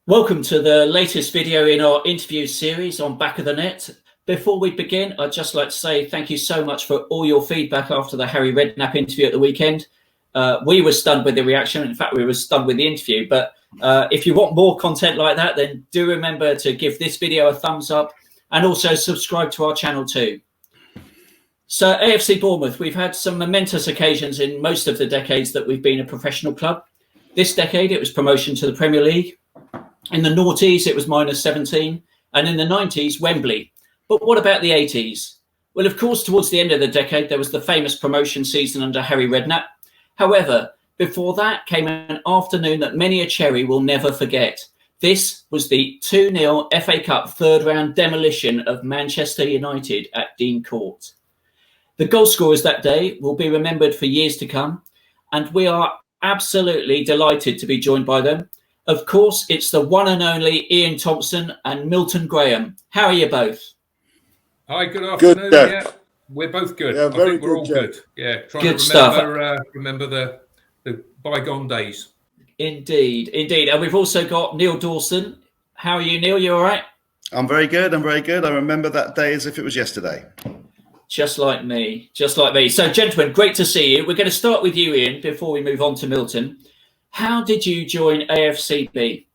Welcome to the latest video in our interview series on Back of the Net. Before we begin, I'd just like to say thank you so much for all your feedback after the Harry Redknapp interview at the weekend. We were stunned with the reaction. In fact, we were stunned with the interview. But if you want more content like that, then do remember to give this video a thumbs up and also subscribe to our channel too. So AFC Bournemouth, we've had some momentous occasions in most of the decades that we've been a professional club. This decade, it was promotion to the Premier League. In the noughties, it was -17. And in the 90s, Wembley. But what about the 80s? Well, of course, towards the end of the decade, there was the famous promotion season under Harry Redknapp. However, before that came an afternoon that many a cherry will never forget. This was the 2-0 FA Cup third round demolition of Manchester United at Dean Court. The goal scorers that day will be remembered for years to come, and we are absolutely delighted to be joined by them. Of course, it's the one and only Ian Thompson and Milton Graham. How are you both? Hi, good afternoon. Good, yeah, we're both good. Yeah, I think we're all good. Yeah, trying Good to remember the bygone days. Indeed, indeed. And we've also got Neil Dawson. How are you, Neil? You all right? I'm very good. I remember that day as if it was yesterday. Just like me. So, gentlemen, great to see you. We're going to start with you, Ian, before we move on to Milton. How did you join AFCB?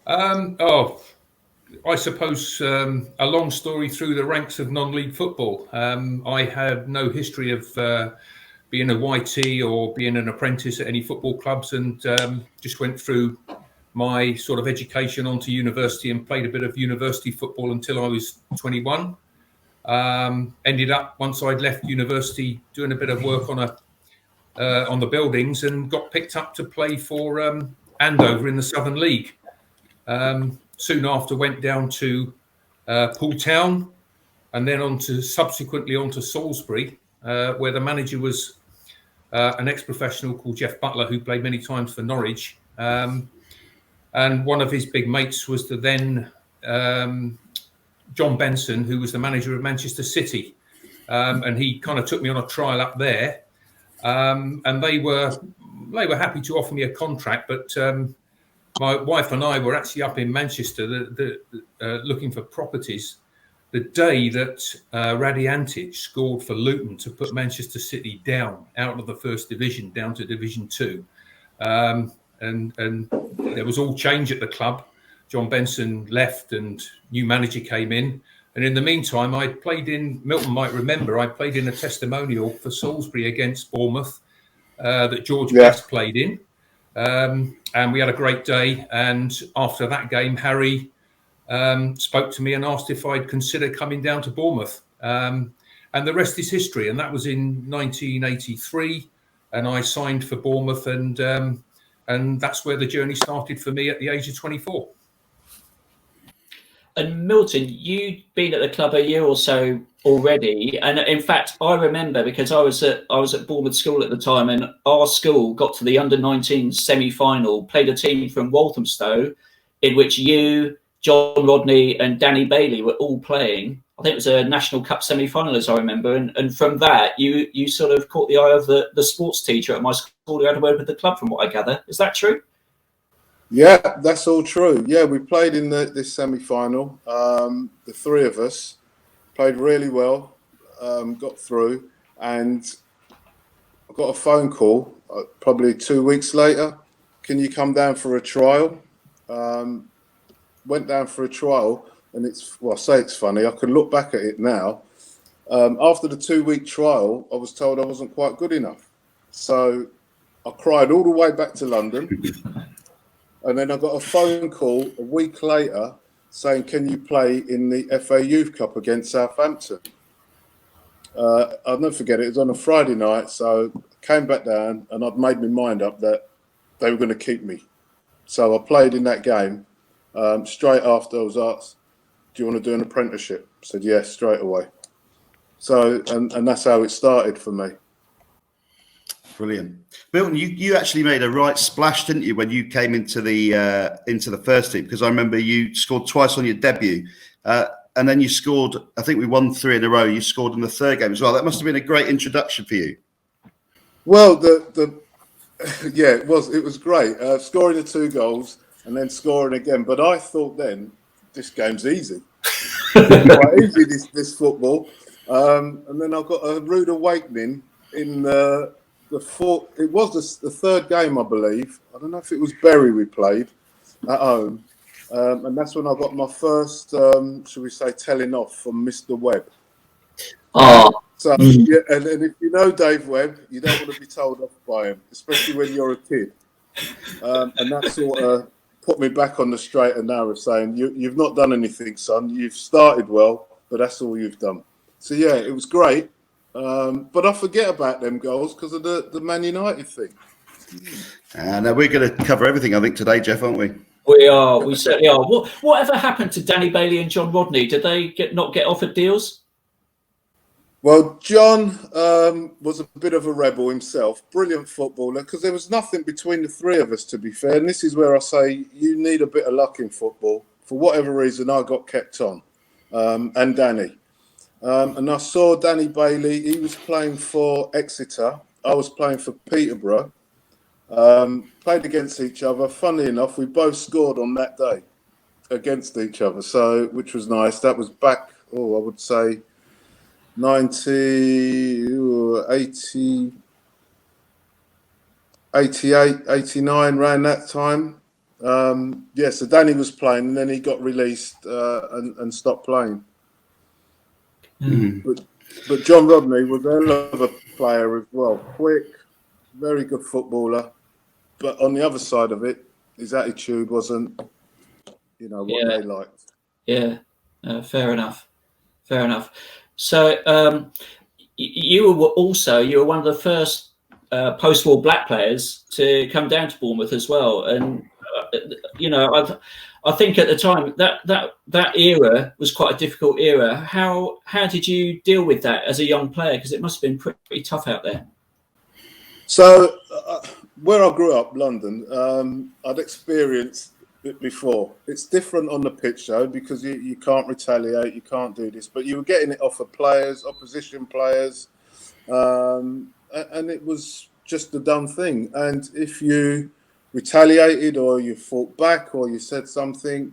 I suppose a long story through the ranks of non-league football. I had no history of being a YT or being an apprentice at any football clubs, and just went through my sort of education onto university and played a bit of university football until I was 21. Ended up, once I'd left university, doing a bit of work on the buildings, and got picked up to play for Andover in the Southern League. Soon after, went down to Poole Town, and then subsequently on to Salisbury, where the manager was an ex-professional called Jeff Butler, who played many times for Norwich. And one of his big mates was the then John Benson, who was the manager of Manchester City. And he kind of took me on a trial up there. And they were happy to offer me a contract, but my wife and I were actually up in Manchester looking for properties the day that Radknapp scored for Luton to put Manchester City down out of the first division down to Division 2. And there was all change at the club. John Benson left and new manager came in. And in the meantime, I played in, Milton might remember, I played in a testimonial for Salisbury against Bournemouth that George Best played in. And we had a great day. And after that game, Harry spoke to me and asked if I'd consider coming down to Bournemouth. And the rest is history. And that was in 1983. And I signed for Bournemouth. And that's where the journey started for me at the age of 24. And Milton, you'd been at the club a year or so already, and in fact, I remember because I was at Bournemouth School at the time, and our school got to the under-19 semi-final, played a team from Walthamstow, in which you, John Rodney, and Danny Bailey were all playing. I think it was a National Cup semi-final, as I remember, and from that, you sort of caught the eye of the sports teacher at my school who had a word with the club, from what I gather. Is that true? Yeah, that's all true. Yeah, we played in this semi-final. The three of us played really well, got through, and I got a phone call probably 2 weeks later. Can you come down for a trial? Went down for a trial, and I say it's funny. I can look back at it now. After the 2-week trial, I was told I wasn't quite good enough. So I cried all the way back to London. And then I got a phone call a week later saying, can you play in the FA Youth Cup against Southampton? I'll never forget it. It was on a Friday night. So I came back down and I'd made my mind up that they were going to keep me. So I played in that game. Straight after I was asked, do you want to do an apprenticeship? I said, yes, straight away. So, and that's how it started for me. Brilliant. Milton, you actually made a right splash, didn't you, when you came into the first team? Because I remember you scored twice on your debut. And then you scored, I think we won 3 in a row. You scored in the third game as well. That must have been a great introduction for you. Well, it was great. Scoring the 2 goals and then scoring again. But I thought then, this game's easy. It's quite easy, this football. And then I got a rude awakening in the fourth. It was the third game, I believe. I don't know if it was Bury we played at home. And that's when I got my first, shall we say, telling off from Mr. Webb. Oh. So, yeah, and if you know Dave Webb, you don't want to be told off by him, especially when you're a kid. And that sort of put me back on the straight and narrow, saying, you've not done anything, son. You've started well, but that's all you've done. So, yeah, it was great. But I forget about them goals because of the Man United thing. And we're going to cover everything, I think, today, Jeff, aren't we? We are. We certainly are. Whatever happened to Danny Bailey and John Rodney? Did they not get offered deals? Well, John was a bit of a rebel himself, brilliant footballer, because there was nothing between the three of us, to be fair. And this is where I say you need a bit of luck in football. For whatever reason, I got kept on, and Danny. And I saw Danny Bailey. He was playing for Exeter. I was playing for Peterborough. Played against each other. Funnily enough, we both scored on that day against each other, so which was nice. That was back, I would say 80, 88, 89, around that time. So Danny was playing, and then he got released and stopped playing. But John Rodney was a hell of a player as well. Quick, very good footballer. But on the other side of it, his attitude wasn't, what they liked. Yeah, fair enough. So you were one of the first post-war black players to come down to Bournemouth as well, and I think at the time that era was quite a difficult era. How did you deal with that as a young player? Because it must have been pretty tough out there. So where I grew up, London, I'd experienced it before. It's different on the pitch though, because you can't retaliate, you can't do this, but you were getting it off of players, opposition players, and it was just a dumb thing. And if you retaliated or you fought back or you said something,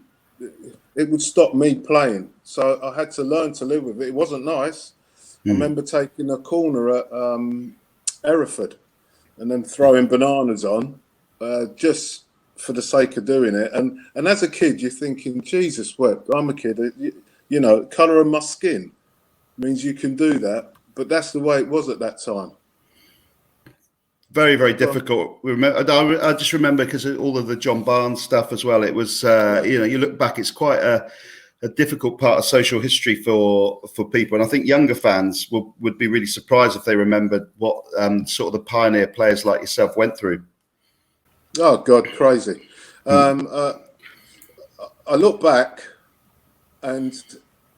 it would stop me playing. So I had to learn to live with it. It wasn't nice. I remember taking a corner at Hereford and then throwing bananas on just for the sake of doing it. And as a kid, you're thinking, Jesus, Webb, I'm a kid. Colour of my skin means you can do that. But that's the way it was at that time. Very, very difficult. I just remember because of all of the John Barnes stuff as well. It was, you look back, it's quite a difficult part of social history for people. And I think younger fans would be really surprised if they remembered what sort of the pioneer players like yourself went through. Oh, God, crazy. I look back and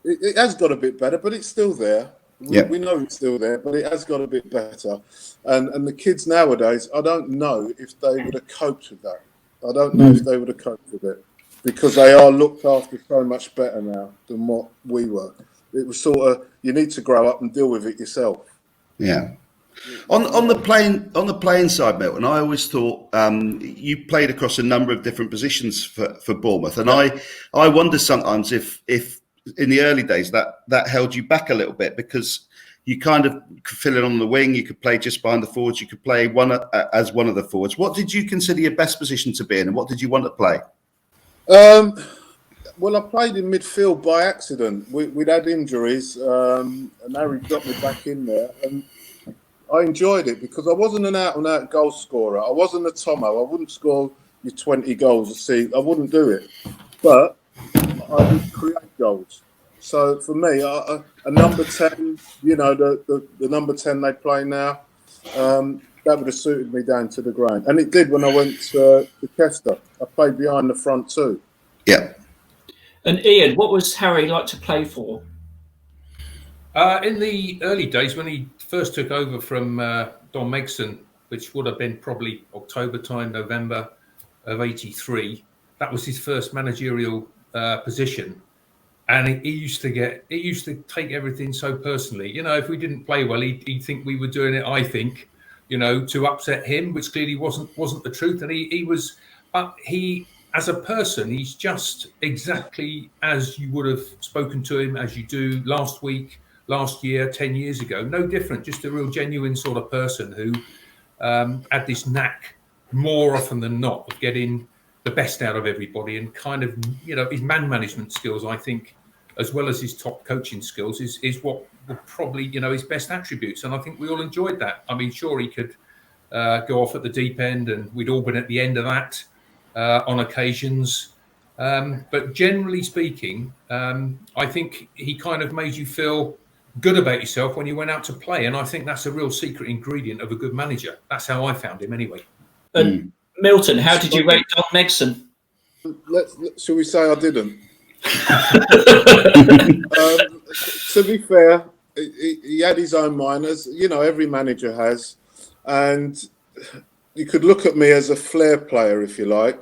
it has got a bit better, but it's still there. We know it's still there, but it has got a bit better. And the kids nowadays, I don't know if they would have coped with that. I don't know if they would have coped with it because they are looked after so much better now than what we were. It was sort of, you need to grow up and deal with it yourself. Yeah. On the playing side, Milton, I always thought you played across a number of different positions for Bournemouth, and I wonder sometimes if in the early days that held you back a little bit because you kind of could fill in on the wing, you could play just behind the forwards, you could play as one of the forwards. What did you consider your best position to be in, and what did you want to play? Well, I played in midfield by accident. We'd had injuries, and Harry got me back in there, and I enjoyed it because I wasn't an out-and-out goal scorer. I wasn't a Tomo. I wouldn't score your 20 goals a season. I wouldn't do it. But I would create goals. So for me, a number 10, the number 10 they play now, that would have suited me down to the ground. And it did when I went to Castro. I played behind the front too. Yeah. And Ian, what was Harry like to play for? In the early days, when he first took over from Don Megson, which would have been probably October time, November of '83, that was his first managerial position. And it used to take everything so personally. If we didn't play well, he'd think we were doing it, I think, to upset him, which clearly wasn't the truth. And he as a person, he's just exactly as you would have spoken to him, as you do last week, last year, 10 years ago. No different, just a real genuine sort of person who had this knack more often than not of getting the best out of everybody, and kind of, his man management skills, I think, as well as his top coaching skills, is what were probably, his best attributes. And I think we all enjoyed that. I mean, sure, he could go off at the deep end, and we'd all been at the end of that on occasions. But generally speaking, I think he kind of made you feel good about yourself when you went out to play. And I think that's a real secret ingredient of a good manager. That's how I found him anyway. Milton, how did you rate Don Megson? Shall we say I didn't? To be fair, he had his own minors. Every manager has. And you could look at me as a flair player, if you like.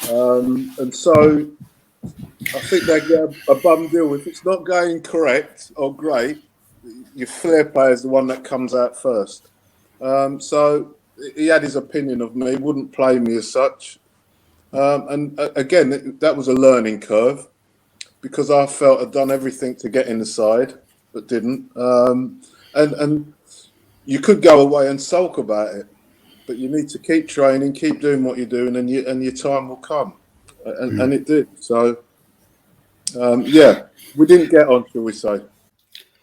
And so I think they get a bum deal. If it's not going correct or great, your flair player is the one that comes out first. So he had his opinion of me, wouldn't play me as such. And again, that was a learning curve, because I felt I'd done everything to get in the side, but didn't. And you could go away and sulk about it, but you need to keep training, keep doing what you're doing, and your time will come. And it did. So, we didn't get on, shall we say.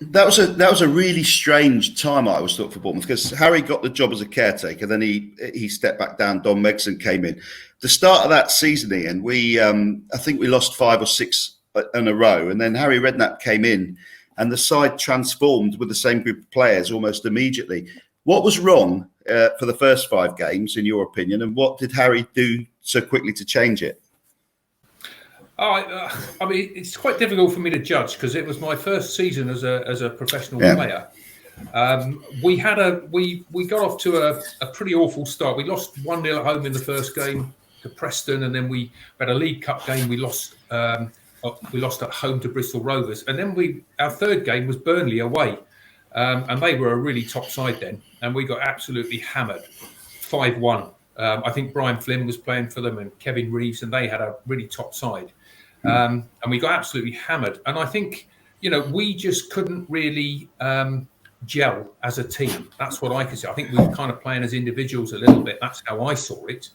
That was a really strange time, I always thought, for Bournemouth, because Harry got the job as a caretaker, then he stepped back down. Don Megson came in. The start of that season, Ian, I think we lost 5 or 6 in a row, and then Harry Redknapp came in, and the side transformed with the same group of players almost immediately. What was wrong for the first 5 games, in your opinion, and what did Harry do so quickly to change it? I mean, it's quite difficult for me to judge, because it was my first season as a professional player. We got off to a pretty awful start. We lost 1-0 at home in the first game to Preston, and then we had a League Cup game. We lost at home to Bristol Rovers, and then our third game was Burnley away, and they were a really top side then, and we got absolutely hammered, 5-1. I think Brian Flynn was playing for them, and Kevin Reeves, and they had a really top side. And we got absolutely hammered. And I think, we just couldn't really gel as a team. That's what I could say. I think we were kind of playing as individuals a little bit. That's how I saw it.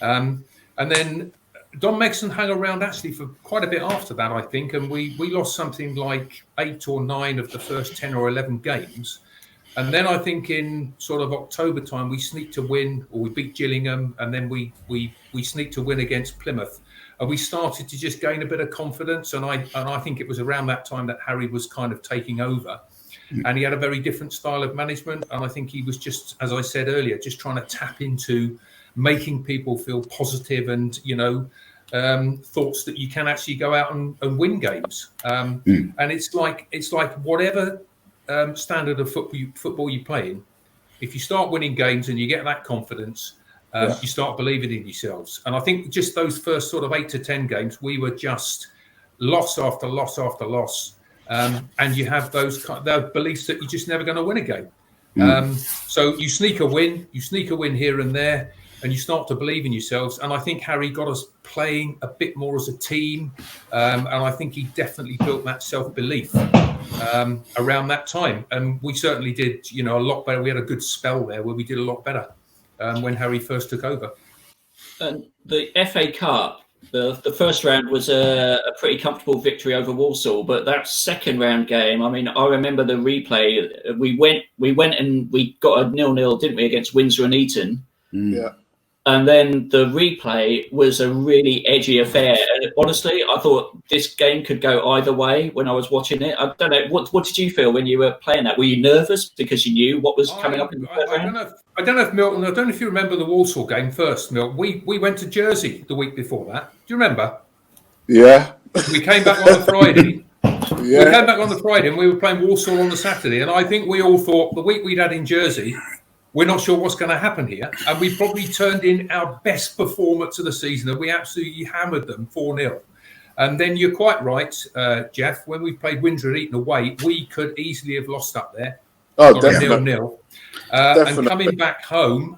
And then Don Megson hung around actually for quite a bit after that, I think. And we lost something like 8 or 9 of the first 10 or 11 games. And then I think in sort of October time, we sneaked to win, or we beat Gillingham, and then we sneaked to win against Plymouth. And we started to just gain a bit of confidence. And I think it was around that time that Harry was kind of taking over. And he had a very different style of management. And I think he was just, as I said earlier, just trying to tap into making people feel positive and, thoughts that you can actually go out and win games. And it's like whatever standard of football you play in, if you start winning games and you get that confidence, you start believing in yourselves. And I think just those first sort of 8 to 10 games, we were just loss after loss after loss. And you have those beliefs that you're just never going to win a game. So you sneak a win here and there, and you start to believe in yourselves. And I think Harry got us playing a bit more as a team. And I think he definitely built that self-belief around that time. And we certainly did, a lot better. We had a good spell there where we did a lot better when Harry first took over. And the FA Cup, the first round was a pretty comfortable victory over Walsall, but that second round game, I mean, I remember the replay. We went and we got a 0-0, didn't we, against Windsor and Eton? Yeah. And then the replay was a really edgy affair. And honestly, I thought this game could go either way when I was watching it. I don't know. What did you feel when you were playing that? Were you nervous because you knew what was coming up in the first round? I don't know if Milton, I don't know if you remember the Walsall game first, Milton. We went to Jersey the week before that. Do you remember? Yeah. We came back on the Friday. Yeah. We came back on the Friday and we were playing Walsall on the Saturday. And I think we all thought the week we'd had in Jersey, we're not sure what's going to happen here. And we probably turned in our best performance of the season, and we absolutely hammered them 4-0. And then you're quite right, Jeff, when we played Windsor and Eton away, we could easily have lost up there. Oh, or definitely. a 0-0. And coming back home,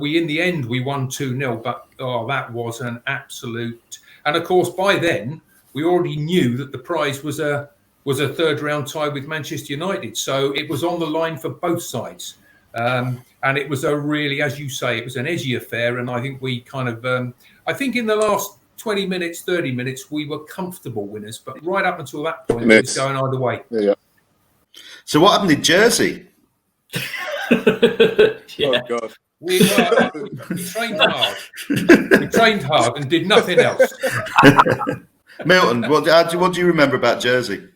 we in the end we won 2-0, but that was an absolute. And of course, by then we already knew that the prize was a third round tie with Manchester United, so it was on the line for both sides. And it was a really, as you say, it was an edgy affair. And I think we kind of, I think in the last 20 minutes, 30 minutes, we were comfortable winners. But right up until that point, it was going either way. Yeah. So what happened in Jersey? Oh, God. We trained hard. We trained hard and did nothing else. Milton, what do you remember about Jersey?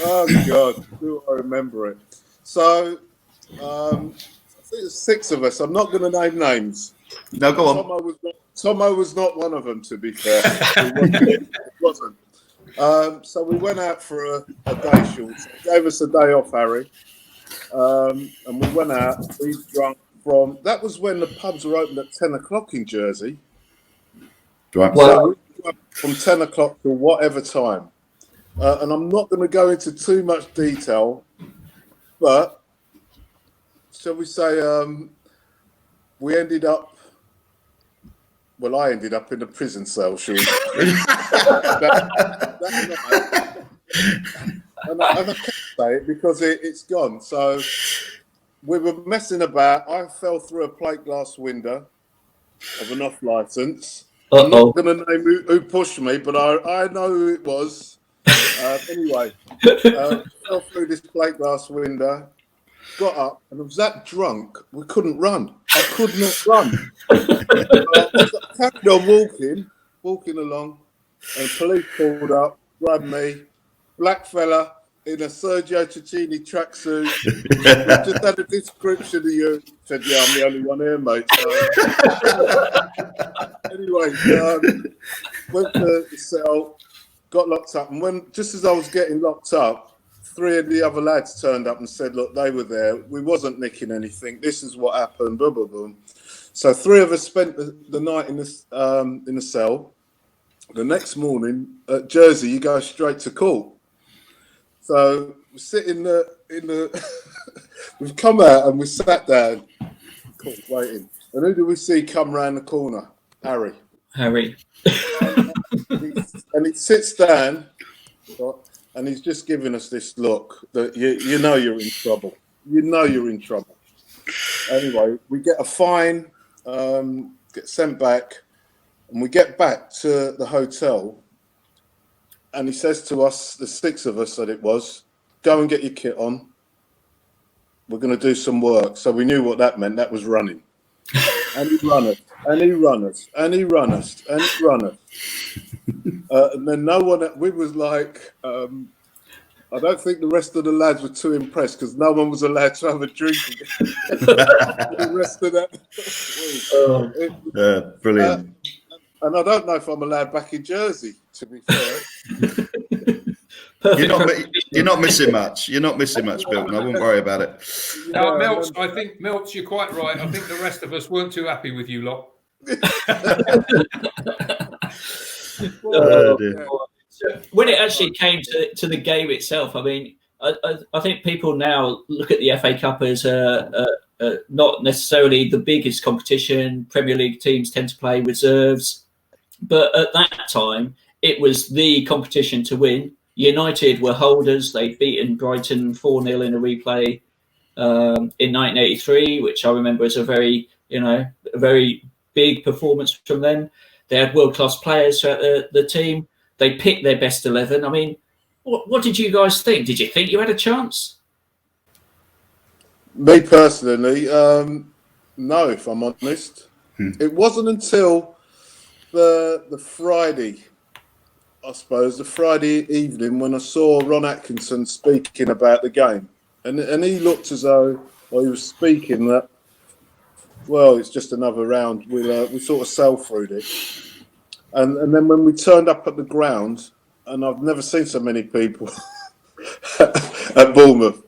Oh, God. Do I remember it? So, I think there's 6 of us. I'm not going to name names. No, go on. Tomo was not one of them, to be fair. It wasn't. So we went out for a day short. So he gave us a day off, Harry. And we went out. We drunk from... That was when the pubs were open at 10 o'clock in Jersey. Right. So we drunk from 10 o'clock to whatever time. And I'm not going to go into too much detail, but shall we say we ended up... Well, I ended up in a prison cell, shall we? that night. And I can't say it because it's gone. So we were messing about. I fell through a plate glass window of an off license. I'm not going to name who pushed me, but I know who it was. Anyway, fell through this plate glass window, got up, and I was that drunk, we couldn't run. I could not run. I carried on walking along, and police pulled up, grabbed me, black fella in a Sergio Cecchini tracksuit. Just had a description of you. Said, yeah, I'm the only one here, mate. Anyway, went to the cell, got locked up, and just as I was getting locked up, 3 of the other lads turned up and said, look, they were there. We wasn't nicking anything. This is what happened. Blah, blah, blah. So 3 of us spent the night in the cell. The next morning at Jersey, you go straight to court. So we sit in the we've come out and we sat down, court waiting. And who do we see come round the corner? Harry. And he sits down, and he's just giving us this look that you know you're in trouble. You know you're in trouble. Anyway, we get a fine, get sent back, and we get back to the hotel. And he says to us, the 6 of us that it was, go and get your kit on. We're going to do some work. So we knew what that meant. That was running. And he run us, and he run us, and he run us, and he run us. And then no one, we was like, I don't think the rest of the lads were too impressed because no one was allowed to have a drink the rest of that week. Brilliant. And I don't know if I'm allowed back in Jersey, to be fair. You're not missing much. You're not missing much, Milton. I wouldn't worry about it. No, Milts, I think, Milts, you're quite right. I think the rest of us weren't too happy with you lot. When it actually came to the game itself, I mean, I think people now look at the FA Cup as not necessarily the biggest competition. Premier League teams tend to play reserves. But at that time, it was the competition to win. United were holders. They'd beaten Brighton 4-0 in a replay in 1983, which I remember as a very big performance from them. They had world-class players throughout the team. They picked their best 11. I mean, what did you guys think? Did you think you had a chance? Me personally, no, if I'm honest. It wasn't until the Friday, I suppose, the Friday evening when I saw Ron Atkinson speaking about the game. And he looked as though, he was speaking that, well, it's just another round. We sort of sailed through this. And then when we turned up at the ground, and I've never seen so many people at Bournemouth,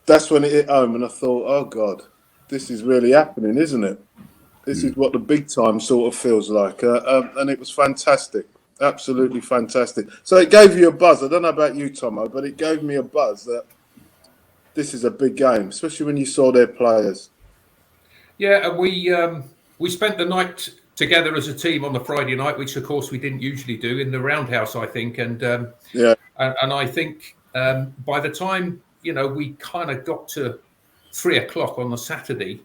that's when it hit home and I thought, oh, God, this is really happening, isn't it? This is what the big time sort of feels like. And it was fantastic, absolutely fantastic. So it gave you a buzz. I don't know about you, Tomo, but it gave me a buzz that this is a big game, especially when you saw their players. Yeah, and we spent the night together as a team on the Friday night, which of course we didn't usually do, in the Roundhouse, I think. And and I think by the time we kind of got to 3 o'clock on the Saturday,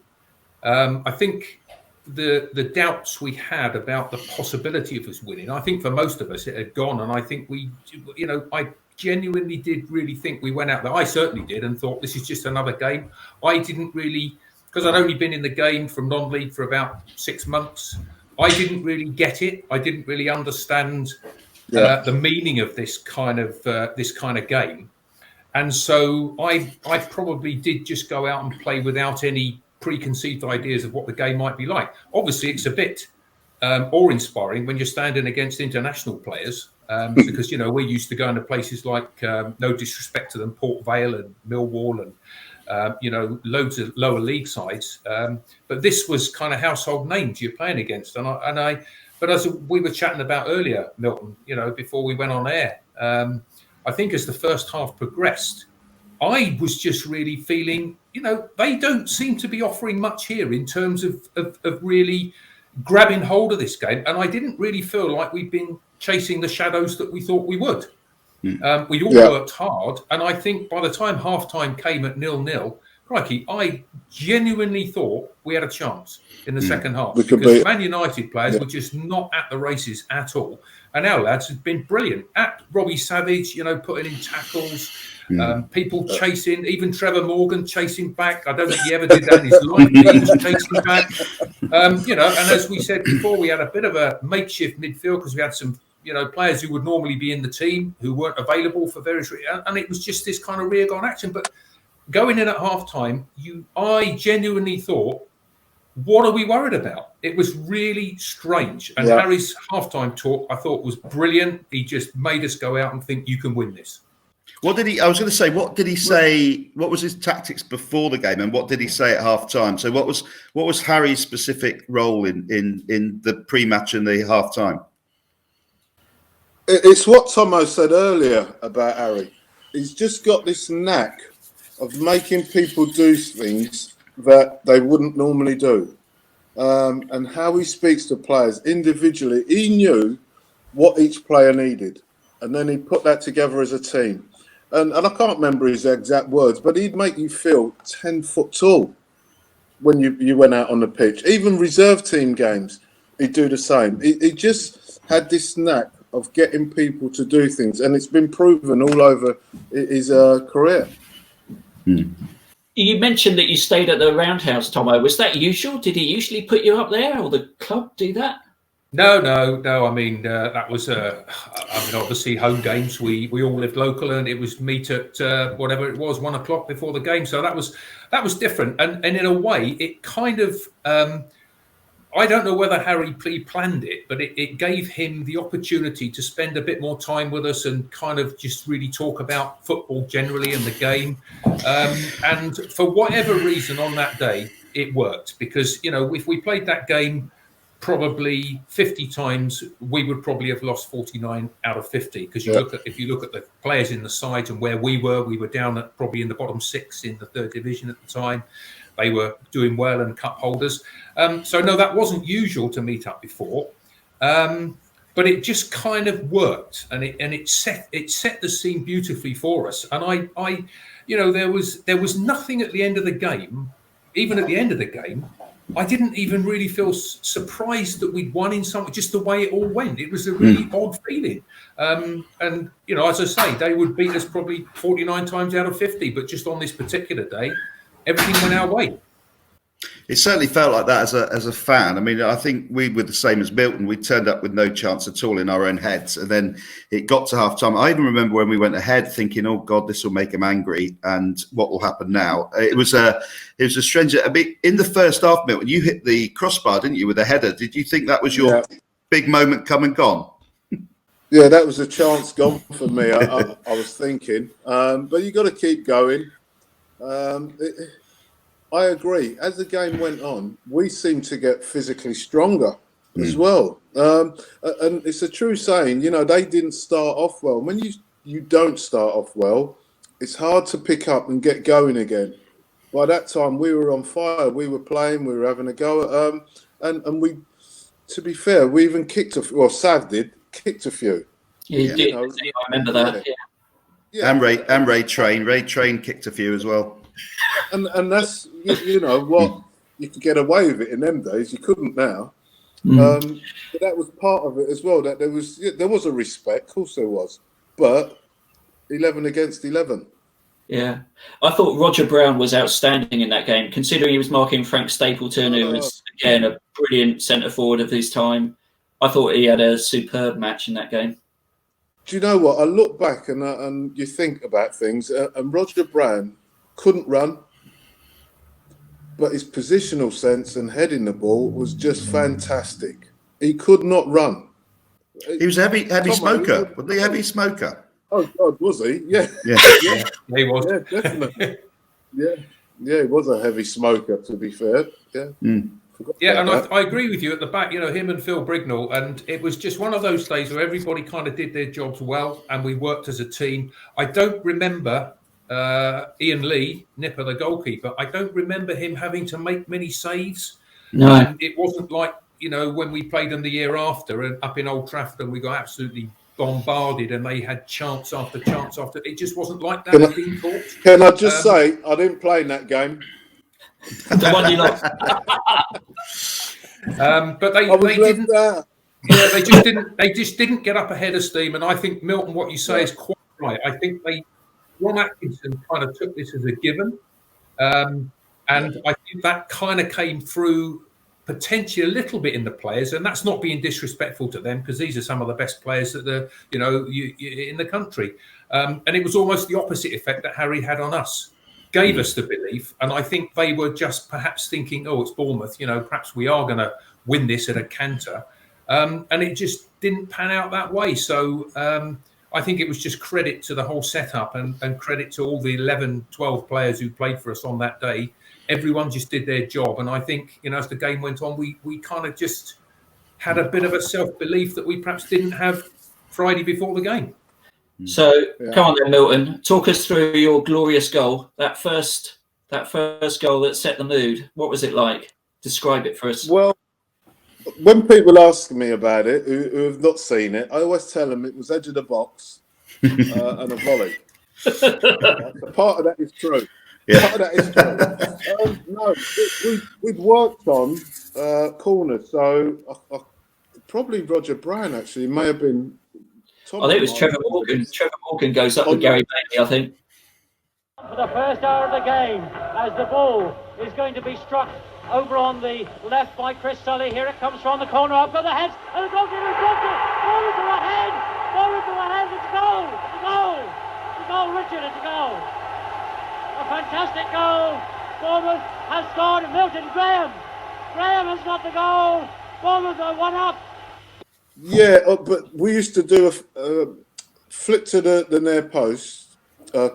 I think the doubts we had about the possibility of us winning, I think for most of us it had gone. And I think I genuinely did really think we went out there. I certainly did, and thought this is just another game. I didn't really, because I'd only been in the game from non-league for about 6 months. I didn't really get it. I didn't really understand the meaning of this kind of game, and so I probably did just go out and play without any preconceived ideas of what the game might be like. Obviously, it's a bit awe-inspiring when you're standing against international players, because we're used to going to places like, no disrespect to them, Port Vale and Millwall and loads of lower league sides, but this was kind of household names you're playing against. But as we were chatting about earlier, Milton, before we went on air, I think as the first half progressed, I was just really feeling, they don't seem to be offering much here in terms of really grabbing hold of this game, and I didn't really feel like we'd been chasing the shadows that we thought we would. We'd all worked hard, and I think by the time half-time came at 0-0, crikey, I genuinely thought we had a chance in the second half, because Man United players were just not at the races at all, and our lads had been brilliant. At Robbie Savage, putting in tackles, people chasing, even Trevor Morgan chasing back. I don't think he ever did that in his life. He was chasing back, and as we said before, we had a bit of a makeshift midfield because we had some players who would normally be in the team who weren't available for various reasons. And it was just this kind of rearguard action. But going in at half-time, I genuinely thought, what are we worried about? It was really strange. And Harry's half-time talk, I thought, was brilliant. He just made us go out and think, you can win this. What did he? I was going to say, what did he say? What was his tactics before the game, and what did he say at half-time? So, what was Harry's specific role in the pre-match and the half-time? It's what Tomo said earlier about Harry. He's just got this knack of making people do things that they wouldn't normally do. And how he speaks to players individually, he knew what each player needed. And then he put that together as a team. And I can't remember his exact words, but he'd make you feel 10 foot tall when you went out on the pitch. Even reserve team games, he'd do the same. He just had this knack of getting people to do things, and it's been proven all over his career. You mentioned that you stayed at the Roundhouse, Tomo. Was that usual? Did he usually put you up there, or the club do that? No. I mean, that was obviously home games. We all lived local, and it was meet at whatever it was, 1 o'clock before the game. So that was different, and in a way, it kind of. I don't know whether Harry planned it, but it gave him the opportunity to spend a bit more time with us and kind of just really talk about football generally and the game. And for whatever reason on that day, it worked, because, if we played that game probably 50 times, we would probably have lost 49 out of 50. Because if you look at the players in the sides and where we were down at probably in the bottom 6 in the 3rd division at the time. They were doing well and cup holders. So no, that wasn't usual to meet up before, but it just kind of worked, and it set the scene beautifully for us. And I there was nothing at the end of the game. Even at the end of the game, I didn't even really feel surprised that we'd won in some, just the way it all went. It was a really odd feeling. And as I say, they would beat us probably 49 times out of 50, but just on this particular day, everything went our way. It certainly felt like that as a fan. I mean, I think we were the same as Milton. We turned up with no chance at all in our own heads, and then it got to half time. I even remember when we went ahead thinking, "Oh God, this will make him angry," and what will happen now? It was a strange. I mean, in the first half, Milton, you hit the crossbar, didn't you, with a header? Did you think that was your big moment come and gone? Yeah, that was a chance gone for me. I was thinking, but you got to keep going. I agree. As the game went on, we seemed to get physically stronger as well. And it's a true saying, they didn't start off well. When you don't start off well, it's hard to pick up and get going again. By that time, we were on fire. We were playing. We were having a go at and we. To be fair, we even kicked Sav kicked a few. Yeah, he did. I remember that. Yeah. And Ray Train kicked a few as well. And that's what you could get away with it in them days. You couldn't now. But that was part of it as well. That there was a respect, of course there was, but 11 against 11. Yeah, I thought Roger Brown was outstanding in that game, considering he was marking Frank Stapleton, who was again a brilliant centre forward of his time. I thought he had a superb match in that game. Do you know what? I look back and you think about things, and Roger Brown couldn't run, but his positional sense and heading the ball was just fantastic. He could not run. He was a heavy smoker. Was he a heavy smoker? Oh God, was he? Yeah. Yeah, he was. Yeah, definitely. Yeah, he was a heavy smoker. To be fair, yeah. Yeah, and I agree with you at the back. Him and Phil Brignall, and it was just one of those days where everybody kind of did their jobs well, and we worked as a team. I don't remember Ian Lee, Nipper, the goalkeeper. I don't remember him having to make many saves. No, and it wasn't like when we played them the year after and up in Old Trafford, and we got absolutely bombarded, and they had chance after chance after. It just wasn't like that. Can I just say I didn't play in that game? The one you lost. But they didn't. Yeah, they just didn't get up ahead of steam. And I think, Milton, what you say is quite right. I think Ron Atkinson kind of took this as a given, and I think that kind of came through potentially a little bit in the players, and that's not being disrespectful to them, because these are some of the best players that in the country. And it was almost the opposite effect that Harry had on us. Gave us the belief, and I think they were just perhaps thinking, it's Bournemouth, perhaps we are going to win this at a canter, and it just didn't pan out that way. So I think it was just credit to the whole setup and credit to all the 11, 12 players who played for us on that day. Everyone just did their job, and I think as the game went on, we kind of just had a bit of a self-belief that we perhaps didn't have Friday before the game. So come on then, Milton. Talk us through your glorious goal. That first goal that set the mood. What was it like? Describe it for us. Well, when people ask me about it, who have not seen it, I always tell them it was edge of the box and a volley. Part of that is true. Yeah. Part of that is true. No, we'd worked on corners, so probably Roger Brown actually may have been. I think it was Trevor Morgan. Trevor Morgan goes up with Gary Bailey, I think. For the first hour of the game, as the ball is going to be struck over on the left by Chris Sully. Here it comes from the corner. I've got the heads, and the goalkeeper dropped it. Ball into a head. It's a goal. It's a goal. It's a goal, Richard. It's a goal. A fantastic goal. Bournemouth has scored. Milton Graham has got the goal. Bournemouth are 1-up. Yeah, but we used to do a flick to the near post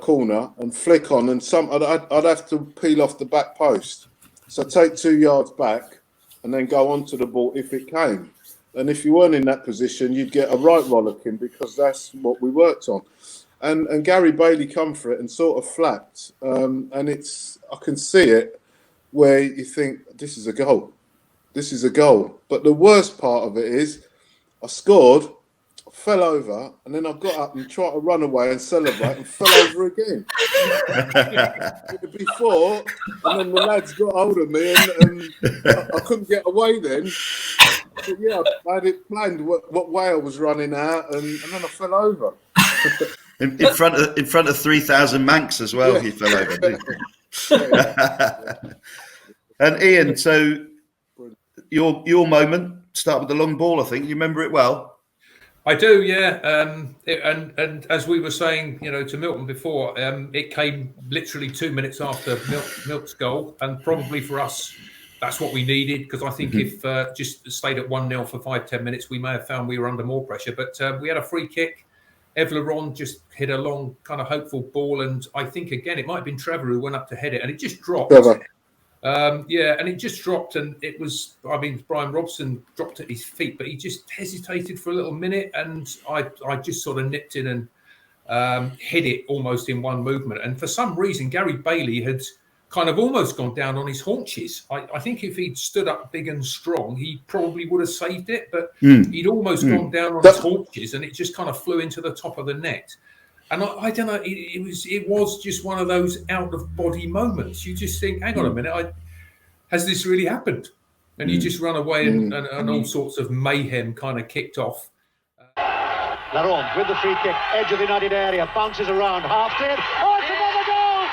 corner and flick on, and I'd have to peel off the back post. So take 2 yards back and then go onto the ball if it came. And if you weren't in that position, you'd get a right rollicking, because that's what we worked on. And Gary Bailey come for it and sort of flapped. And I can see it where you think, this is a goal. This is a goal. But the worst part of it is, I scored, fell over, and then I got up and tried to run away and celebrate and fell over again. Before, and then the lads got hold of me and I couldn't get away then. But yeah, I had it planned what way I was running out, and then I fell over. in front of 3,000 Manx as well, he fell over, didn't he? And Ian, so your moment. Start with the long ball, I think. You remember it well? I do, yeah. And as we were saying, to Milton before, it came literally 2 minutes after Milt's goal. And probably for us, that's what we needed. Because I think if just stayed at 1-0 for 5-10 minutes, we may have found we were under more pressure. But we had a free kick. Evleron just hit a long, kind of hopeful ball. And I think, again, it might have been Trevor who went up to head it. And it just dropped. Trevor. And it just dropped, and it was, Brian Robson dropped at his feet, but he just hesitated for a little minute, and I just sort of nipped in and hit it almost in one movement. And for some reason, Gary Bailey had kind of almost gone down on his haunches. I think if he'd stood up big and strong, he probably would have saved it, but he'd almost gone down on his haunches, and it just kind of flew into the top of the net. And I don't know, it was just one of those out-of-body moments. You just think, hang on a minute, has this really happened? And you just run away, and all sorts of mayhem kind of kicked off. Laron with the free kick, edge of the United area, bounces around, half cleared. Oh, it's another goal!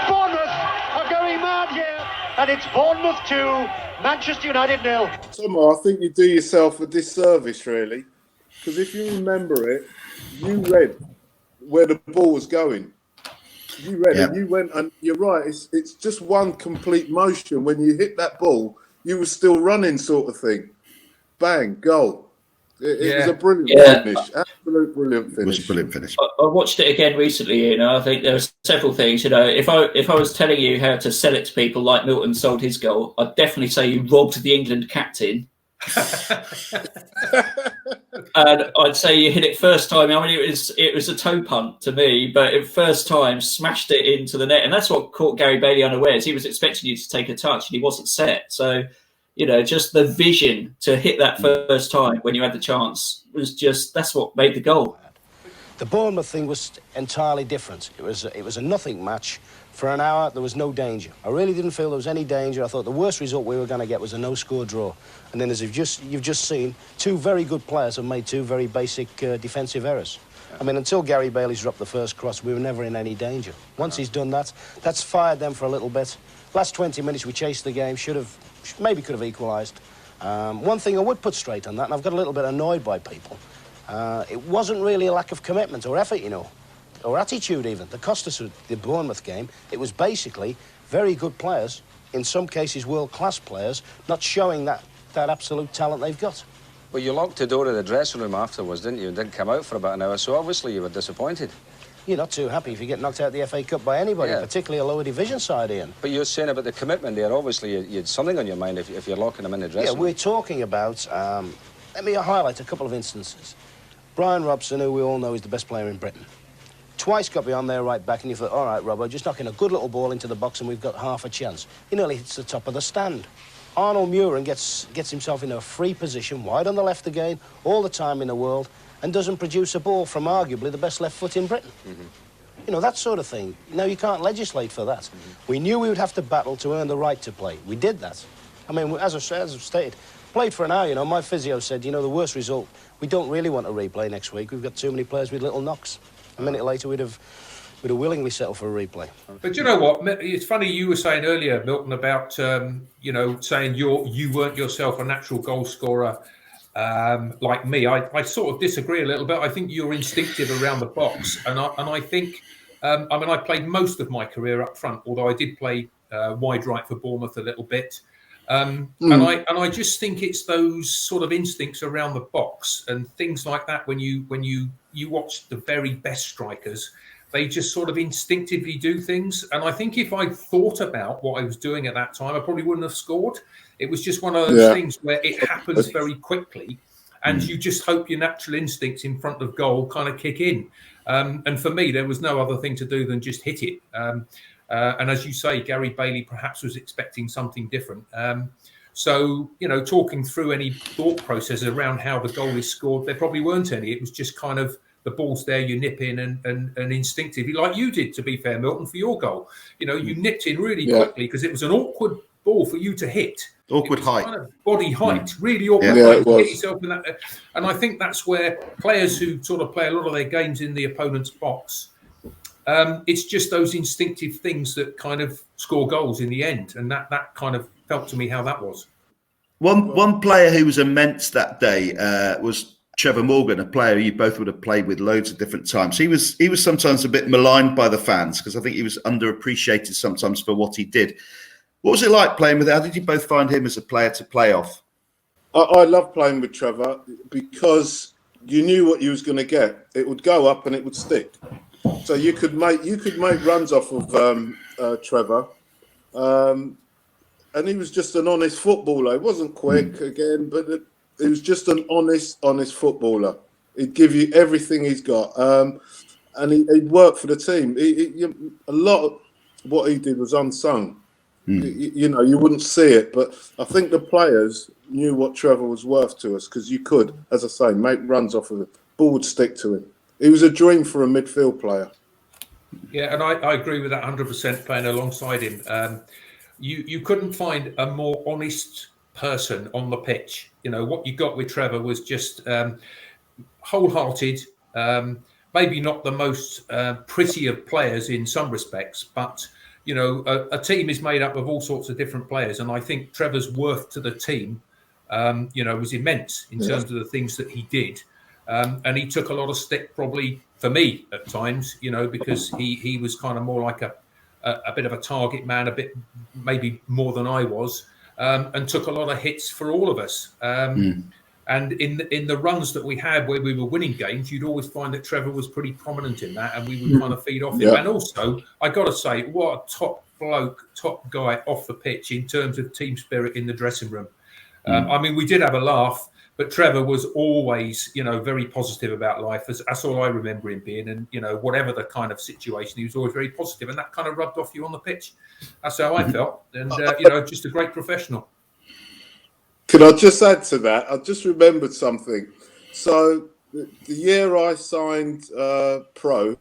Bournemouth are going mad here, and it's Bournemouth 2, Manchester United 0. Tomo, I think you do yourself a disservice, really, because if you remember it, you read where the ball was going. You read it, you went, and you're right, it's just one complete motion. When you hit that ball, you were still running, sort of thing. Bang, goal. It was a brilliant finish, absolute brilliant finish. It was a brilliant finish. I watched it again recently, I think there were several things. If I was telling you how to sell it to people like Milton sold his goal, I'd definitely say you robbed the England captain. And I'd say you hit it first time. I mean, it was a toe punt to me, but first time smashed it into the net, and that's what caught Gary Bailey unawares. He was expecting you to take a touch, and he wasn't set. So, just the vision to hit that first time when you had the chance that's what made the goal. The Bournemouth thing was entirely different. It was a nothing match. For an hour, there was no danger. I really didn't feel there was any danger. I thought the worst result we were going to get was a no-score draw. And then, as you've just seen, two very good players have made two very basic defensive errors. I mean, until Gary Bailey's dropped the first cross, we were never in any danger. Once he's done that, that's fired them for a little bit. Last 20 minutes, we chased the game. Maybe could have equalised. One thing I would put straight on that, and I've got a little bit annoyed by people, it wasn't really a lack of commitment or effort, or attitude even, that cost us the Bournemouth game. It was basically very good players, in some cases world-class players, not showing that absolute talent they've got. Well, you locked the door of the dressing room afterwards, didn't you? And didn't come out for about an hour, so obviously you were disappointed. You're not too happy if you get knocked out of the FA Cup by anybody, particularly a lower division side, Ian. But you're saying about the commitment there, obviously you had something on your mind if you're locking them in the dressing room. Yeah, we're talking about, let me highlight a couple of instances. Brian Robson, who we all know is the best player in Britain. Twice got beyond there right back, and you thought, all right, Robbo, just knocking a good little ball into the box and we've got half a chance. He nearly hits the top of the stand. Arnold Muren gets himself in a free position, wide on the left again, all the time in the world, and doesn't produce a ball from arguably the best left foot in Britain. That sort of thing. You can't legislate for that. We knew we would have to battle to earn the right to play. We did that. I mean, as I've stated, played for an hour, my physio said, the worst result, we don't really want a replay next week. We've got too many players with little knocks. A minute later, we'd have willingly settled for a replay. But you know what? It's funny you were saying earlier, Milton, about saying you weren't yourself a natural goal scorer like me. I sort of disagree a little bit. I think you're instinctive around the box, and I think I played most of my career up front, although I did play wide right for Bournemouth a little bit. And I just think it's those sort of instincts around the box and things like that. When you watch the very best strikers, they just sort of instinctively do things. And I think if I thought about what I was doing at that time, I probably wouldn't have scored. It was just one of those things where it happens very quickly, and you just hope your natural instincts in front of goal kind of kick in. And for me, there was no other thing to do than just hit it. And as you say, Gary Bailey perhaps was expecting something different. So, talking through any thought process around how the goal is scored, there probably weren't any. It was just kind of the ball's there, you nip in and instinctively, like you did, to be fair, Milton, for your goal. You nipped in really quickly because it was an awkward ball for you to hit. Awkward height. Kind of body height, really awkward height. Get yourself in that. And I think that's where players who sort of play a lot of their games in the opponent's box, it's just those instinctive things that kind of score goals in the end. And that kind of felt to me how that was. One player who was immense that day was Trevor Morgan, a player you both would have played with loads of different times. He was sometimes a bit maligned by the fans because I think he was underappreciated sometimes for what he did. What was it like playing with him? How did you both find him as a player to play off? I love playing with Trevor because you knew what you was going to get. It would go up and it would stick. So you could make runs off of Trevor. and he was just an honest footballer. He wasn't quick again, but he was just an honest footballer. He'd give you everything he's got, and he'd work for the team. A lot of what he did was unsung. You know, you wouldn't see it, but I think the players knew what Trevor was worth to us, because you could, as I say, make runs off of him. Ball would stick to him. He was a dream for a midfield player. Yeah, and I agree with that 100%, playing alongside him. You couldn't find a more honest person on the pitch. You know, what you got with Trevor was just wholehearted, maybe not the most pretty of players in some respects, but, you know, a team is made up of all sorts of different players. And I think Trevor's worth to the team, you know, was immense in terms of the things that he did. And he took a lot of stick, probably for me at times, you know, because he was kind of more like a bit of a target man, a bit maybe more than I was, and took a lot of hits for all of us. And in the runs that we had where we were winning games, you'd always find that Trevor was pretty prominent in that, and we would kind of feed off him. And also, I got to say, what a top bloke, top guy off the pitch in terms of team spirit in the dressing room. I mean, we did have a laugh, but Trevor was always, you know, very positive about life. That's all I remember him being. And, you know, whatever the kind of situation, he was always very positive, and that kind of rubbed off you on the pitch. That's how I felt. And, you know, just a great professional. Can I just add to that? I just remembered something. So the year I signed pro,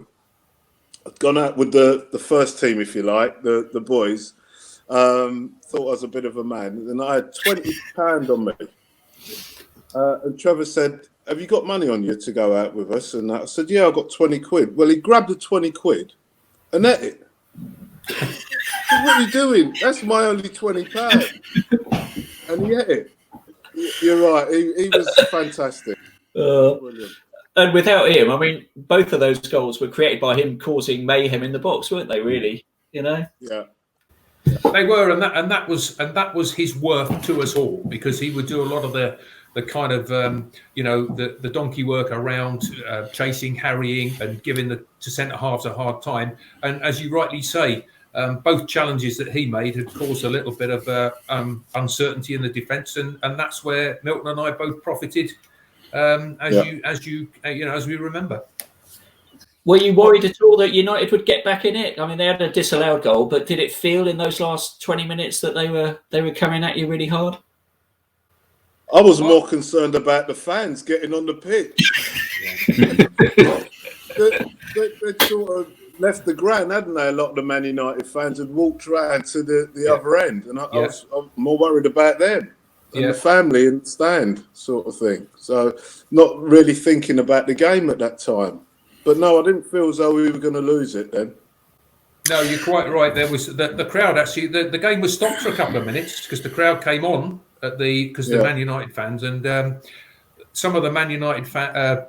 I'd gone out with the first team, if you like, the boys. Thought I was a bit of a man. And I had £20 on me. And Trevor said, "Have you got money on you to go out with us?" And I said, "Yeah, I've got 20 quid. Well, he grabbed the 20 quid and ate it. What are you doing? That's my only £20. And he ate it. You're right. He was fantastic. Brilliant. And without him, I mean, both of those goals were created by him causing mayhem in the box, weren't they? Really, you know. Yeah. They were, and that was his worth to us all, because he would do a lot of the kind of you know, the donkey work around chasing, harrying, and giving to centre halves a hard time. And as you rightly say, both challenges that he made had caused a little bit of uncertainty in the defence, and that's where Milton and I both profited, as we remember. Were you worried at all that United would get back in it? I mean, they had a disallowed goal, but did it feel in those last 20 minutes that they were coming at you really hard? I was more concerned about the fans getting on the pitch. they sort of left the ground, hadn't they? A lot of the Man United fans had walked round to the other end, and I was more worried about them and the family in the stand, sort of thing. So not really thinking about the game at that time. But no, I didn't feel as though we were going to lose it then. No, you're quite right. There was the crowd, actually. The game was stopped for a couple of minutes because the crowd came on because the Man United fans, and some of the Man United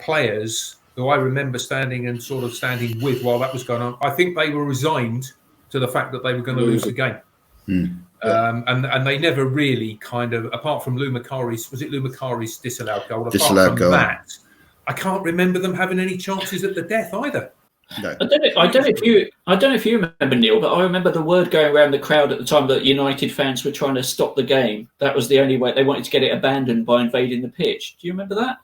players who I remember standing with while that was going on, I think they were resigned to the fact that they were going to lose the game. And they never really kind of, apart from Lou Macari's disallowed goal, apart from that, I can't remember them having any chances at the death either. No. I don't know if you remember, Neil, but I remember the word going around the crowd at the time that United fans were trying to stop the game. That was the only way. They wanted to get it abandoned by invading the pitch. Do you remember that?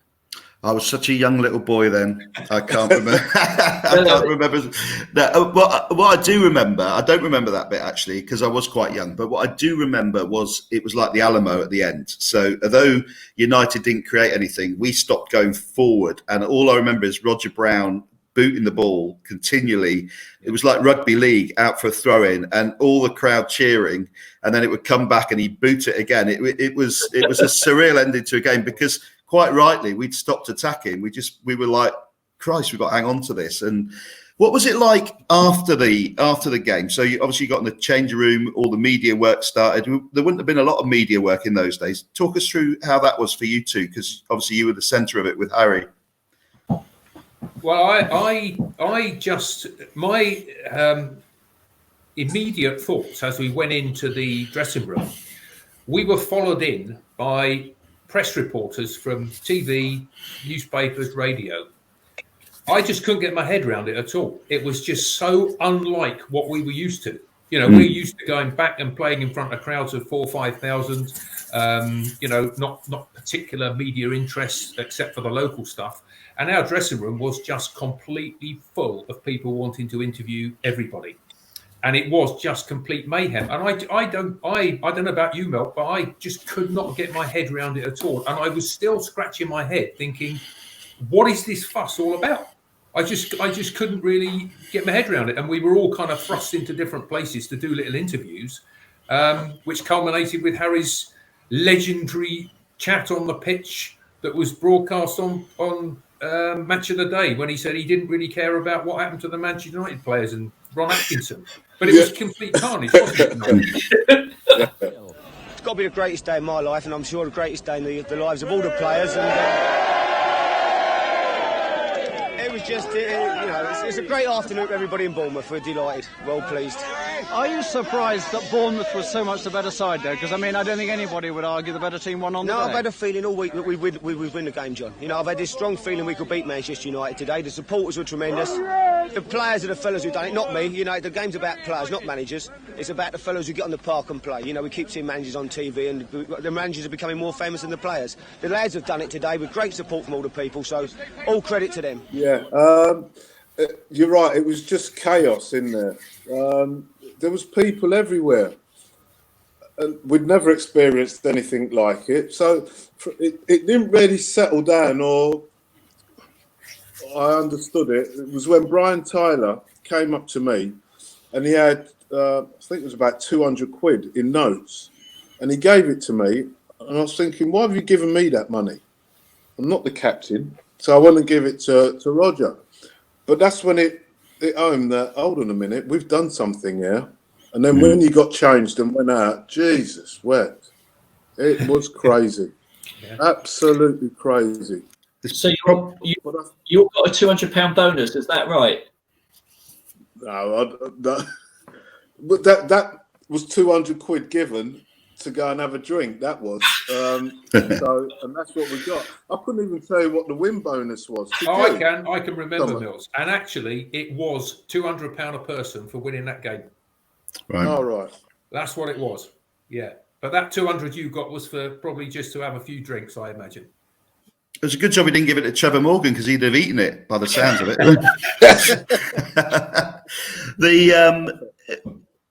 I was such a young little boy then. I can't remember. I can't remember. No, what I do remember, I don't remember that bit actually because I was quite young. But what I do remember was it was like the Alamo at the end. So although United didn't create anything, we stopped going forward. And all I remember is Roger Brown booting the ball continually. It was like rugby league, out for a throw-in, and all the crowd cheering. And then it would come back and he'd boot it again. It was a surreal ending to a game because, quite rightly, we'd stopped attacking. We were like, Christ, we've got to hang on to this. And what was it like after the game? So you obviously got in the change room, all the media work started. There wouldn't have been a lot of media work in those days. Talk us through how that was for you two, because obviously you were the centre of it with Harry. Well, my immediate thoughts as we went into the dressing room, we were followed in by press reporters from TV, newspapers, radio. I just couldn't get my head around it at all. It was just so unlike what we were used to. You know, we're used to going back and playing in front of crowds of 4,000 or 5,000. You know, not particular media interests except for the local stuff. And our dressing room was just completely full of people wanting to interview everybody. And it was just complete mayhem. And I don't know about you, Mel, but I just could not get my head around it at all. And I was still scratching my head thinking, what is this fuss all about? I just couldn't really get my head around it. And we were all kind of thrust into different places to do little interviews, which culminated with Harry's legendary chat on the pitch that was broadcast on Match of the Day, when he said he didn't really care about what happened to the Manchester United players and Ron Atkinson. But it was complete carnage, wasn't it? It's got to be the greatest day of my life, and I'm sure the greatest day in the lives of all the players. And it was just, you know, it's a great afternoon for everybody in Bournemouth. We're delighted, well pleased. Are you surprised that Bournemouth was so much the better side there? Because, I mean, I don't think anybody would argue the better team won on the day. No, I've had a feeling all week that we would win the game, John. You know, I've had this strong feeling we could beat Manchester United today. The supporters were tremendous. The players are the fellas who've done it, not me. You know, the game's about players, not managers. It's about the fellas who get on the park and play. You know, we keep seeing managers on TV, and the managers are becoming more famous than the players. The lads have done it today with great support from all the people, so all credit to them. Yeah, you're right. It was just chaos in there. There was people everywhere, and we'd never experienced anything like it. So it didn't really settle down, or I understood it. It was when Brian Tyler came up to me, and he had, I think it was about 200 quid in notes, and he gave it to me, and I was thinking, why have you given me that money? I'm not the captain, so I want to give it to Roger. But that's when it owned that, hold on a minute, we've done something here. And then when you got changed and went out, Jesus wept. It was crazy. Absolutely crazy. So you got a £200 bonus, is that right? No, but that was 200 quid given to go and have a drink. That was so, and that's what we got. I couldn't even tell you what the win bonus was. I can remember, Mills, and actually it was £200 a person for winning that game. Right. Oh, right. That's what it was. Yeah, but that 200 you got was for probably just to have a few drinks, I imagine. It was a good job he didn't give it to Trevor Morgan, because he'd have eaten it by the sounds of it.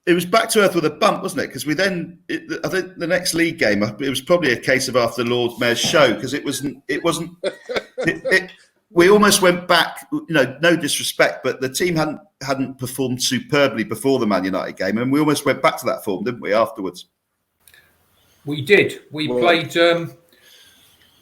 It was back to earth with a bump, wasn't it? Because we then, I think the next league game, it was probably a case of after the Lord Mayor's show, because it wasn't. We almost went back. You know, no disrespect, but the team hadn't performed superbly before the Man United game, and we almost went back to that form, didn't we? Afterwards, we did. We played.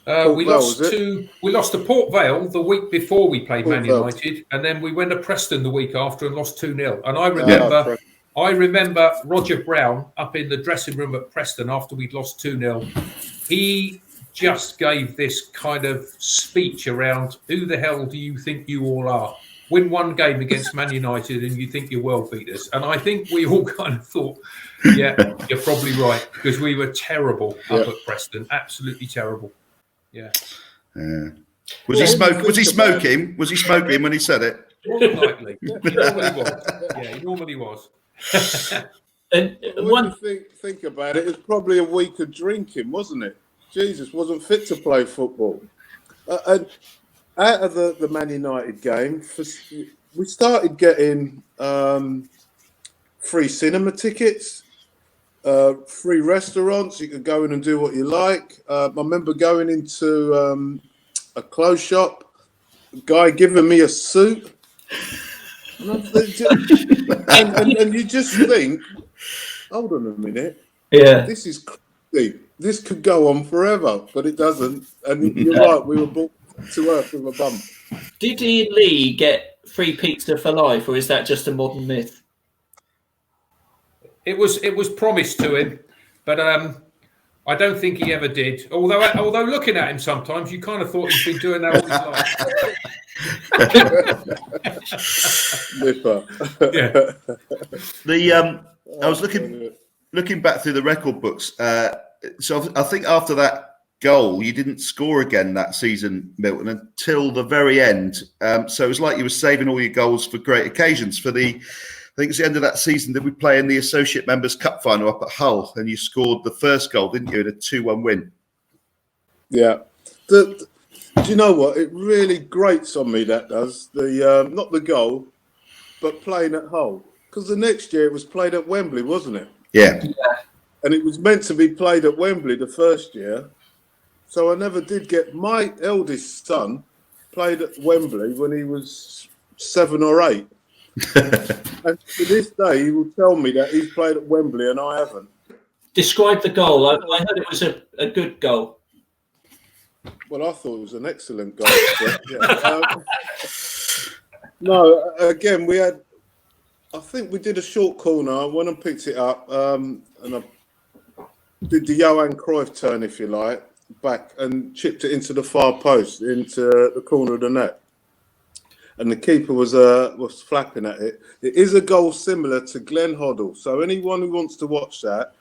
We lost to Port Vale the week before we played Man United, and then we went to Preston the week after and lost 2-0. And I remember Roger Brown up in the dressing room at Preston after we'd lost 2-0. He just gave this kind of speech around, who the hell do you think you all are? Win one game against Man United and you think you're world beaters. And I think we all kind of thought, yeah, you're probably right, because we were terrible up at Preston. Absolutely terrible. Yeah. Was he smoking? Was he smoking when he said it? More than likely. He normally was. Yeah, he normally was. And when you think about it, it's probably a week of drinking, wasn't it? Jesus wasn't fit to play football. And out of the Man United game, we started getting free cinema tickets, free restaurants. You could go in and do what you like. I remember going into a clothes shop, a guy giving me a suit. And you just think, hold on a minute. Yeah. This is crazy. This could go on forever, but it doesn't. And you're right, we were brought to earth with a bump. Did Ian Lee get free pizza for life, or is that just a modern myth? It was promised to him, but I don't think he ever did. Although looking at him sometimes, you kind of thought he'd been doing that all his life. I was looking back through the record books. So I think after that goal, you didn't score again that season, Milton, until the very end. So it was like you were saving all your goals for great occasions. For the think it's the end of that season, did we play in the Associate Members Cup final up at Hull, and you scored the first goal, didn't you, in a 2-1 win? Yeah. Do you know what? It really grates on me, that does. Not the goal, but playing at Hull. Because the next year it was played at Wembley, wasn't it? Yeah. And it was meant to be played at Wembley the first year. So I never did get... My eldest son played at Wembley when he was 7 or 8. And to this day, he will tell me that he's played at Wembley and I haven't. Describe the goal. I heard it was a good goal. Well, I thought it was an excellent goal. But, yeah. No, again, we had... I think we did a short corner. I went and picked it up, and I did the Johan Cruyff turn, if you like, back and chipped it into the far post, into the corner of the net. And the keeper was flapping at it. It is a goal similar to Glenn Hoddle. So anyone who wants to watch that,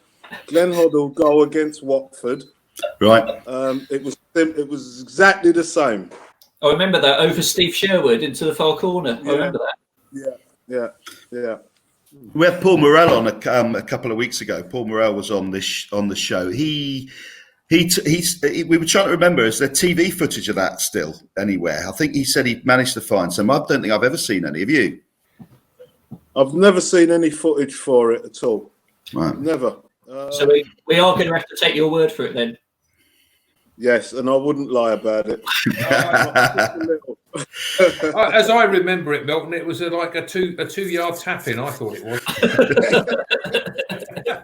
Glenn Hoddle goal against Watford. Right. It was exactly the same. I remember that over Steve Sherwood into the far corner. Yeah. I remember that. Yeah. We had Paul Morrell on a couple of weeks ago. Paul Morrell was on the show. We were trying to remember, is there TV footage of that still anywhere? I think he said he managed to find some. I don't think I've ever seen any. Have you? I've never seen any footage for it at all. Right. Never. So we are going to have to take your word for it then. Yes, and I wouldn't lie about it. As I remember it, Milton, it was like a 2-yard tap-in. I thought it was.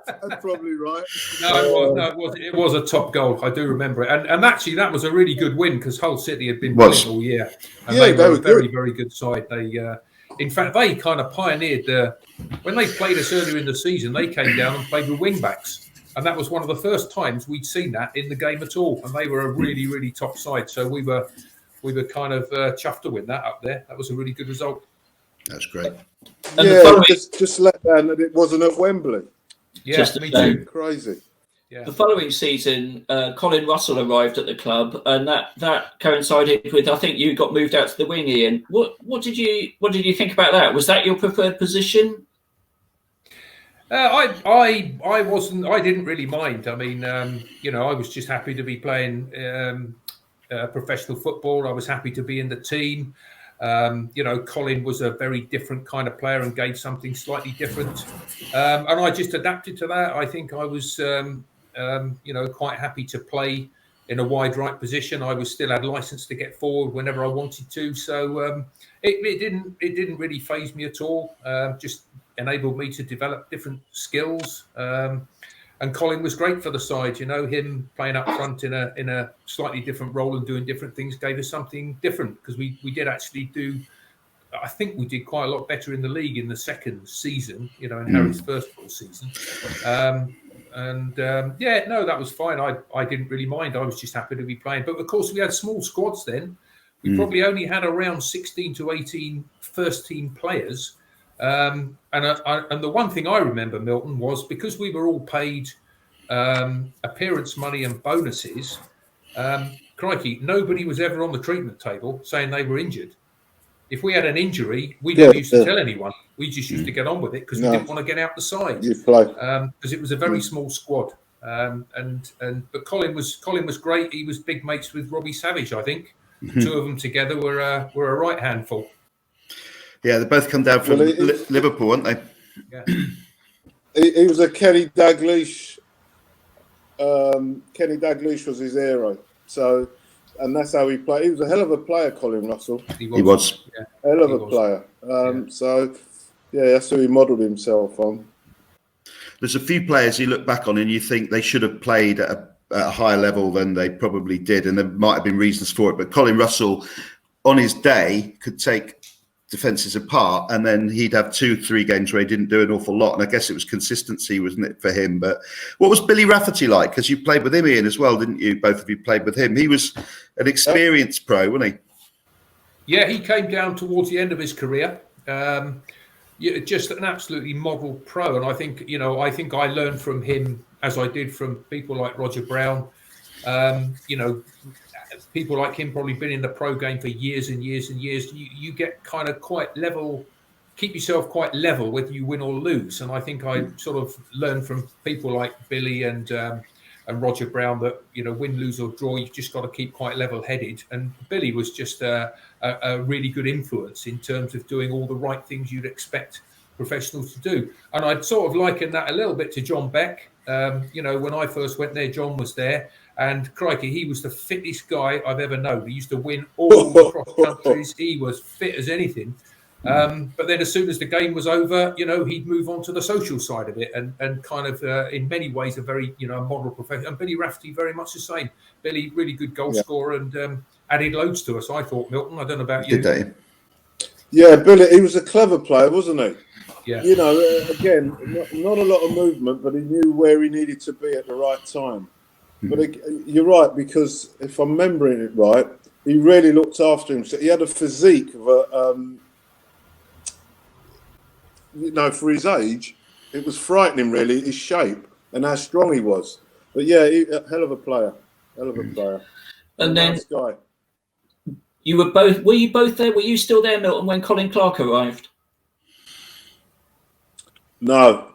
That's probably right. No, it was a top goal. I do remember it, and actually that was a really good win because Hull City had been brilliant all year, and they were a very, very good side. They, in fact, they kind of pioneered when they played us earlier in the season. They came down and played with wing backs. And that was one of the first times we'd seen that in the game at all. And they were a really, really top side. So we were kind of chuffed to win that up there. That was a really good result. That's great. And just let down that it wasn't at Wembley. Yeah, me too. Crazy. Yeah. The following season, Colin Russell arrived at the club, and that coincided with, I think you got moved out to the wing, Ian. What did you think about that? Was that your preferred position? I wasn't. I didn't really mind. I mean, I was just happy to be playing professional football. I was happy to be in the team. Colin was a very different kind of player and gave something slightly different, and I just adapted to that. I think I was, quite happy to play in a wide right position. I still had license to get forward whenever I wanted to, so it didn't really faze me at all. Just enabled me to develop different skills, and Colin was great for the side. Him playing up front in a slightly different role and doing different things gave us something different, because we did actually do. I think we did quite a lot better in the league in the second season. In Harry's first full season. That was fine. I didn't really mind. I was just happy to be playing. But of course, we had small squads then. We probably only had around 16 to 18 first team players. And the one thing I remember, Milton, was because we were all paid appearance money and bonuses, crikey, nobody was ever on the treatment table saying they were injured. If we had an injury, we never used to tell anyone. We just used to get on with it because we didn't want to get out the side. Because it was a very small squad. But Colin was great. He was big mates with Robbie Savage, I think. Two of them together were a right handful. Yeah, they both come down from Liverpool, aren't they? Yeah. He was a Kenny Dalglish. Kenny Dalglish was his hero. So, and that's how he played. He was a hell of a player, Colin Russell. He was. Yeah. Hell of a player. So, that's who he modelled himself on. There's a few players you look back on and you think they should have played at a higher level than they probably did, and there might have been reasons for it. But Colin Russell, on his day, could take defences apart, and then he'd have 2-3 games where he didn't do an awful lot, and I guess it was consistency, wasn't it, for him? But what was Billy Rafferty like? Because you played with him, Ian, as well, didn't you? Both of you played with him. He was an experienced pro, wasn't he? Yeah, he came down towards the end of his career. Just an absolutely model pro, and I think I learned from him as I did from people like Roger Brown. People like him probably been in the pro game for years and years and years. You get kind of quite level keep yourself quite level whether you win or lose. And I think I sort of learned from people like Billy and Roger Brown that, win, lose or draw, you've just got to keep quite level-headed. And Billy was just a really good influence in terms of doing all the right things you'd expect professionals to do. And I'd sort of liken that a little bit to John Beck. When I first went there, John was there. And crikey, he was the fittest guy I've ever known. He used to win all the cross countries. He was fit as anything. But then as soon as the game was over, he'd move on to the social side of it and kind of, in many ways, a very, model professional. And Billy Rafferty, very much the same. Billy, really good goal scorer and added loads to us, I thought, Milton. I don't know about you. Did they? Yeah, Billy, he was a clever player, wasn't he? Yeah. Again, not a lot of movement, but he knew where he needed to be at the right time. But you're right, because if I'm remembering it right, he really looked after himself. He had a physique of for his age, it was frightening, really, his shape and how strong he was. But yeah, a hell of a player. And then nice guy. Were you both there? Were you still there, Milton, when Colin Clark arrived? No.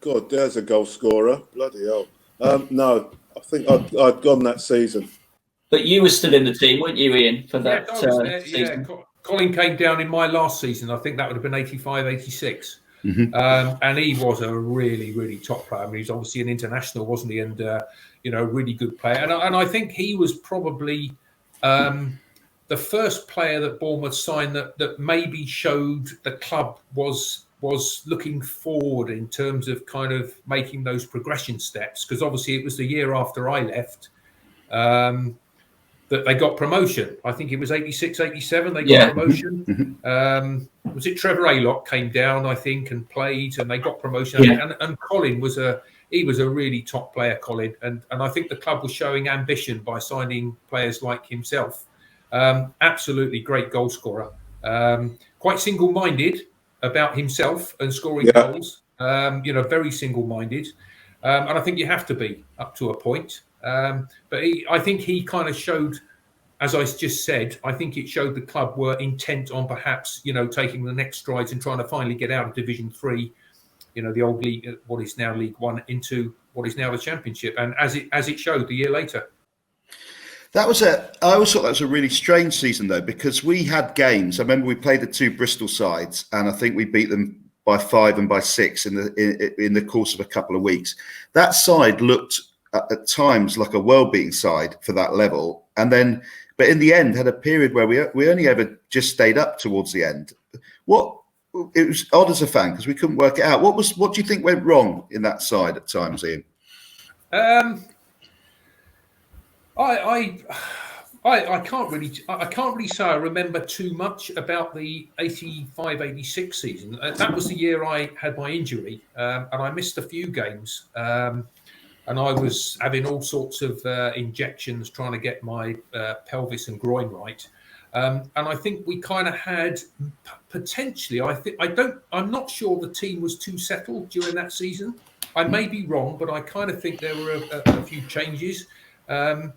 God, there's a goal scorer. Bloody hell. No, I think I'd gone that season. But you were still in the team, weren't you, Ian, for that season? Yeah, Colin came down in my last season. I think that would have been 85, 86. And he was a really, really top player. I mean, he's obviously an international, wasn't he? And, really good player. And I think he was probably the first player that Bournemouth signed that maybe showed the club was looking forward in terms of kind of making those progression steps. Because obviously it was the year after I left that they got promotion. I think it was 86, 87, they got promotion. Was it Trevor Aylock came down, I think, and played, and they got promotion. Yeah. And Colin was a really top player, Colin. And I think the club was showing ambition by signing players like himself. Absolutely great goal scorer. Quite single-minded about himself and scoring goals. Very single-minded. And I think you have to be up to a point. But I think he kind of showed, as I just said, I think it showed the club were intent on perhaps, taking the next strides and trying to finally get out of Division 3, the old league, what is now League One, into what is now the Championship. And as it showed the year later. I always thought that was a really strange season, though, because we had games. I remember we played the two Bristol sides, and I think we beat them by 5 and by 6 in the course of a couple of weeks. That side looked at times like a well-beaten side for that level, but in the end had a period where we only ever just stayed up towards the end. It was odd as a fan because we couldn't work it out. What do you think went wrong in that side at times, Ian? I can't really say I remember too much about the 85-86 season. That was the year I had my injury, and I missed a few games. And I was having all sorts of injections trying to get my pelvis and groin right. And I think we kind of had potentially. I'm not sure the team was too settled during that season. I may be wrong, but I kind of think there were a few changes. And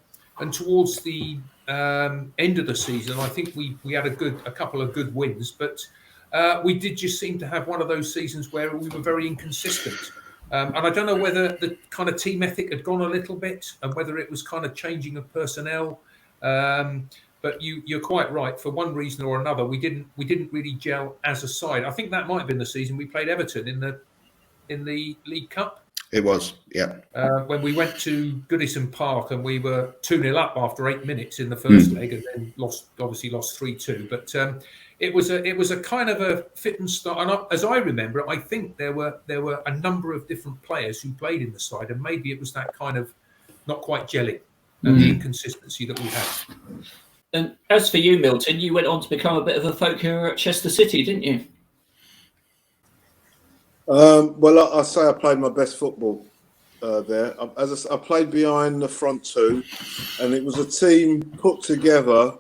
towards the end of the season, I think we had a couple of good wins, but we did just seem to have one of those seasons where we were very inconsistent. And I don't know whether the kind of team ethic had gone a little bit and whether it was kind of changing of personnel. But you're quite right. For one reason or another, we didn't really gel as a side. I think that might have been the season we played Everton in the League Cup. It was, yeah. When we went to Goodison Park and we were 2-0 up after 8 minutes in the first leg, and then lost 3-2. But it was a kind of a fit and start. And as I remember it, I think there were a number of different players who played in the side, and maybe it was that kind of not quite gelling and the inconsistency that we had. And as for you, Milton, you went on to become a bit of a folk hero at Chester City, didn't you? Well, I say I played my best football there. I played behind the front two, and it was a team put together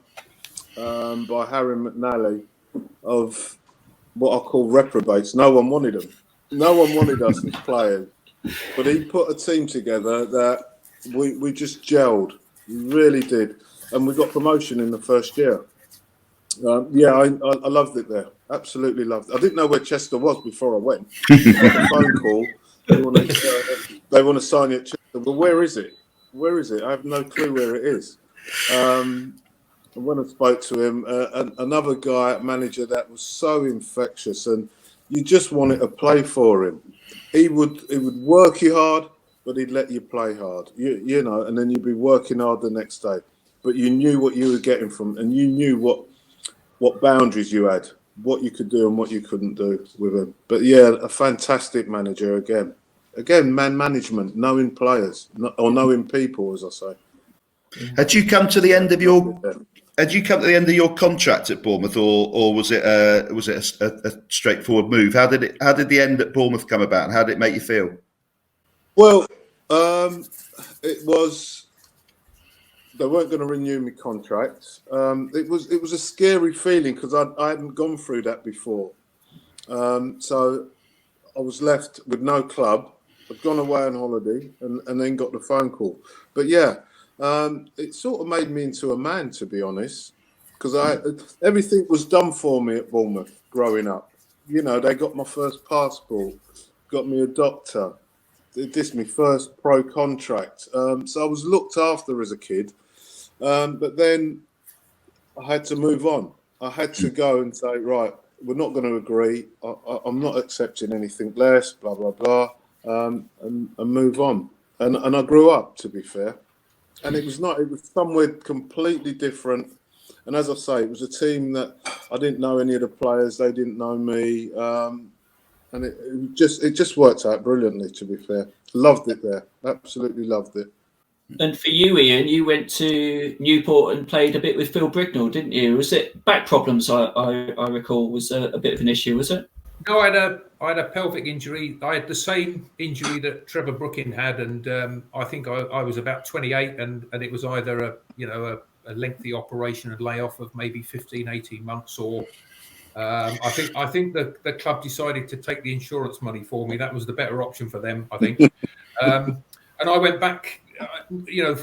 by Harry McNally of what I call reprobates. No one wanted them. No one wanted us as players. But he put a team together that we just gelled. We really did. And we got promotion in the first year. I loved it there. Absolutely loved it. I didn't know where Chester was before I went. I had a phone call. They want to sign you at Chester. Well, where is it? Where is it? I have no clue where it is. And when I spoke to him, another guy, manager that was so infectious, and you just wanted to play for him. He would work you hard, but he'd let you play hard. You know, and then you'd be working hard the next day. But you knew what you were getting from, and you knew what boundaries you had, what you could do and what you couldn't do with him. But yeah, a fantastic manager again. Again, man management, knowing players or knowing people, as I say. Had you come to the end of your contract at Bournemouth, or was it a straightforward move? How did the end at Bournemouth come about, and how did it make you feel? Well, it was. They weren't going to renew my contract. It was a scary feeling because I hadn't gone through that before. So I was left with no club. I'd gone away on holiday and then got the phone call. But yeah, it sort of made me into a man, to be honest, because everything was done for me at Bournemouth growing up. You know, they got my first passport, got me a doctor. This is my first pro contract. So I was looked after as a kid. But then I had to move on. I had to go and say, right, we're not going to agree. I'm not accepting anything less, blah, blah, blah, and move on. And I grew up, to be fair. And it was somewhere completely different. And as I say, it was a team that I didn't know any of the players. They didn't know me. And it just worked out brilliantly, to be fair. Loved it there. Absolutely loved it. And for you, Ian, you went to Newport and played a bit with Phil Brignall, didn't you? Was it back problems? I recall was a bit of an issue, was it? No, I had a pelvic injury. I had the same injury that Trevor Brooking had, and I think I was about 28, and it was either a lengthy operation and layoff of maybe 15, 18 months, or I think the club decided to take the insurance money for me. That was the better option for them, I think. And I went back.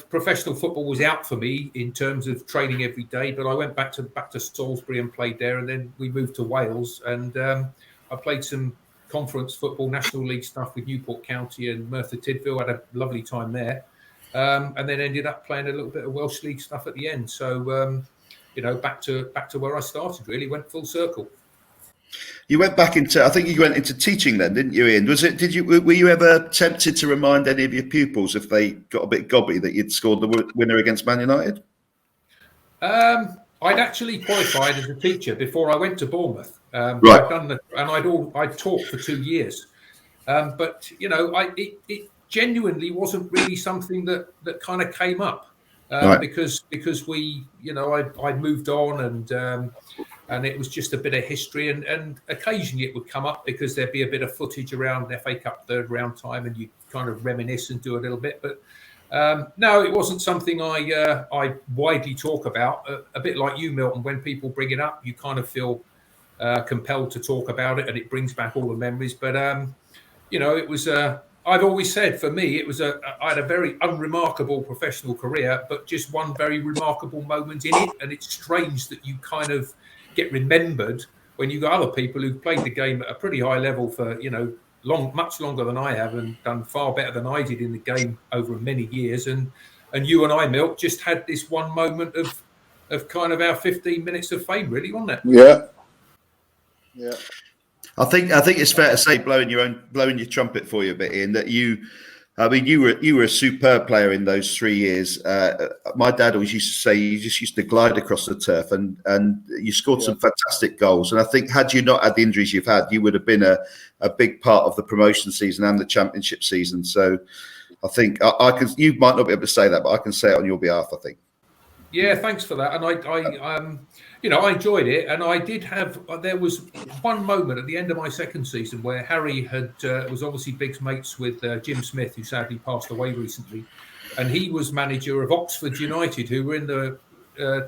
Professional football was out for me in terms of training every day, but I went back to Salisbury and played there, and then we moved to Wales, and I played some conference football, National League stuff with Newport County and Merthyr Tydfil. Had a lovely time there, and then ended up playing a little bit of Welsh League stuff at the end. So back to where I started. Really went full circle. You went back into, I think you went into teaching then, didn't you, Ian? Were you ever tempted to remind any of your pupils, if they got a bit gobby, that you'd scored the winner against Man United? I'd actually qualified as a teacher before I went to Bournemouth. Right. I'd taught for 2 years. But it genuinely wasn't really something that kind of came up. Right. Because we, I moved on, and it was just a bit of history, and occasionally it would come up because there'd be a bit of footage around FA Cup third round time, and you kind of reminisce and do a little bit. But no, it wasn't something I widely talk about. A bit like you, Milton, when people bring it up, you kind of feel compelled to talk about it, and it brings back all the memories. But it was. I've always said, for me, I had a very unremarkable professional career, but just one very remarkable moment in it. And it's strange that you kind of get remembered when you got other people who've played the game at a pretty high level for, much longer than I have, and done far better than I did in the game over many years. And you and I, Milt, just had this one moment of kind of our 15 minutes of fame, really, wasn't it? Yeah. Yeah. I think it's fair to say, blowing your trumpet for you a bit, Ian, that you were a superb player in those 3 years. My dad always used to say you just used to glide across the turf, and you scored some fantastic goals. And I think had you not had the injuries you've had, you would have been a big part of the promotion season and the championship season. So I think you might not be able to say that, but I can say it on your behalf, I think. Yeah, thanks for that. And I enjoyed it. And I did there was one moment at the end of my second season where Harry was obviously big mates with Jim Smith, who sadly passed away recently. And he was manager of Oxford United, who were in the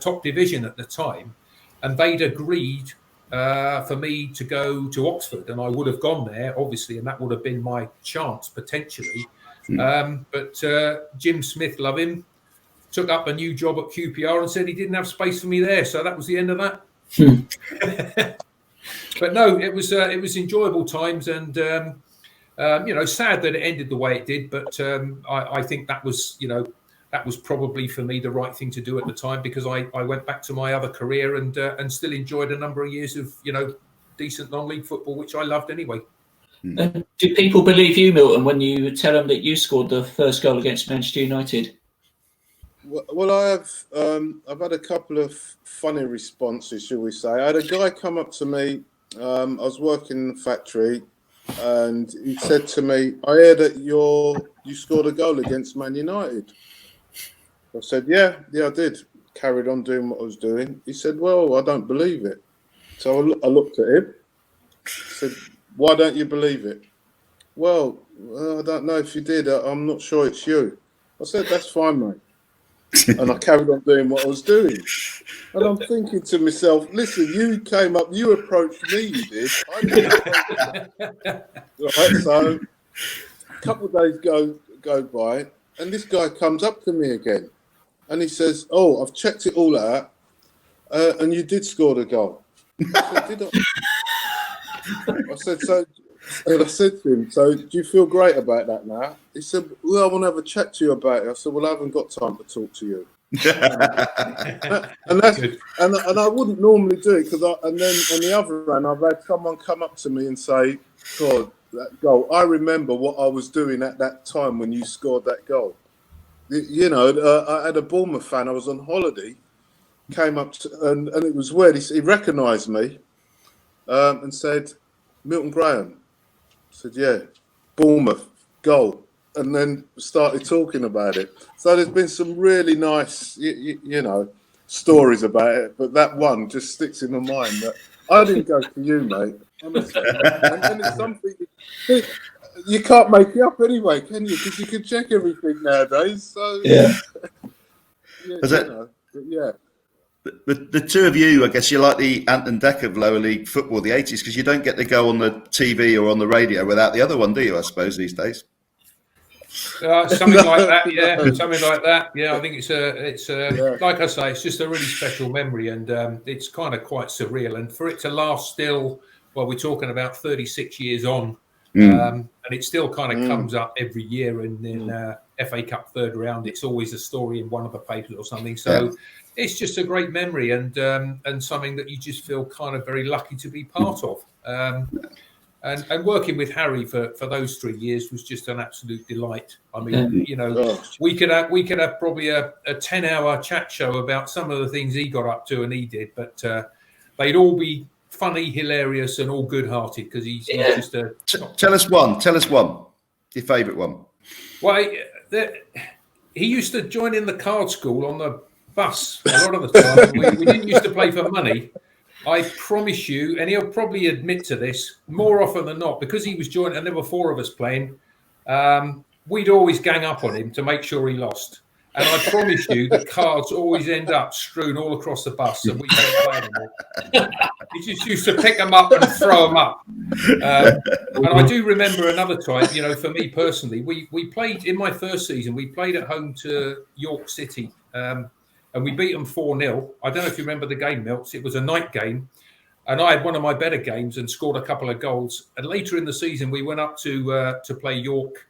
top division at the time. And they'd agreed for me to go to Oxford. And I would have gone there, obviously, and that would have been my chance, potentially. But Jim Smith, love him, took up a new job at QPR and said he didn't have space for me there. So that was the end of that. But no, it was enjoyable times, and sad that it ended the way it did. But I think that was probably for me the right thing to do at the time, because I went back to my other career and still enjoyed a number of years of decent non-league football, which I loved anyway. Do people believe you, Milton, when you tell them that you scored the first goal against Manchester United? Well, I've had a couple of funny responses, shall we say. I had a guy come up to me. I was working in the factory, and he said to me, "I heard that you scored a goal against Man United." I said, "Yeah, I did." Carried on doing what I was doing. He said, "Well, I don't believe it." So I looked at him. Said, "Why don't you believe it?" Well, I don't know if you did. I'm not sure it's you. I said, "That's fine, mate." And I carried on doing what I was doing. And I'm thinking to myself, listen, you came up, you approached me, you did. I didn't approach you. Right, so a couple of days go by, and this guy comes up to me again. And he says, "Oh, I've checked it all out, and you did score the goal." I said, "Did I?" I said, and I said to him, "So do you feel great about that now?" He said, "Well, I want to have a chat to you about it." I said, "Well, I haven't got time to talk to you." and I wouldn't normally do it, and then on the other hand, I've had someone come up to me and say, "God, that goal! I remember what I was doing at that time when you scored that goal." I had a Bournemouth fan. I was on holiday, came up and it was weird. He recognised me and said, "Milton Graham." I said, "Yeah, Bournemouth goal," and then started talking about it. So there's been some really nice, stories about it, but that one just sticks in my mind. That I didn't go to you, mate. Honestly. And it's something you can't make it up anyway, can you? Because you can check everything nowadays. So yeah. Yeah. The two of you, I guess you're like the Ant and Dec of lower league football, the 80s, because you don't get to go on the TV or on the radio without the other one, do you, I suppose, these days? Something like that, yeah. Something like that, yeah. I think it's like I say, it's just a really special memory, and it's kind of quite surreal. And for it to last still, well, we're talking about 36 years on, and it still kind of comes up every year. And in FA Cup third round, it's always a story in one of the papers or something. So it's just a great memory, and something that you just feel kind of very lucky to be part of. And working with Harry for those 3 years was just an absolute delight. I mean, we could have probably a 10-hour chat show about some of the things he got up to and he did, but they'd all be funny, hilarious, and all good-hearted, because he's just a... Tell us one, your favourite one. Well, he used to join in the card school on the bus a lot of the time. We didn't used to play for money. I promise you, and he'll probably admit to this, more often than not, because he was joined and there were 4 of us playing, we'd always gang up on him to make sure he lost. And I promise you, the cards always end up strewn all across the bus, and we don't play anymore. He just used to pick them up and throw them up. And I do remember another time, for me personally, we played in my first season, we played at home to York City, and we beat them 4-0. I don't know if you remember the game, Milts. It was a night game, and I had one of my better games and scored a couple of goals. And later in the season, we went up to play York.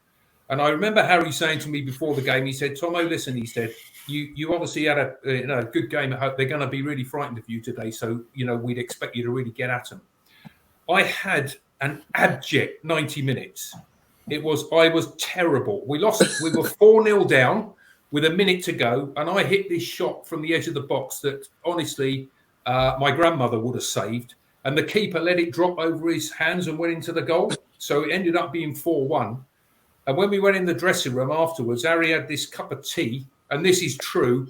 And I remember Harry saying to me before the game, he said, "Tomo, listen," he said, you obviously had a good game at home. They're going to be really frightened of you today. So, we'd expect you to really get at them. I had an abject 90 minutes. I was terrible. We lost. We were 4-0 down with a minute to go. And I hit this shot from the edge of the box that, honestly, my grandmother would have saved. And the keeper let it drop over his hands and went into the goal. So it ended up being 4-1. And when we went in the dressing room afterwards, Harry had this cup of tea, and this is true.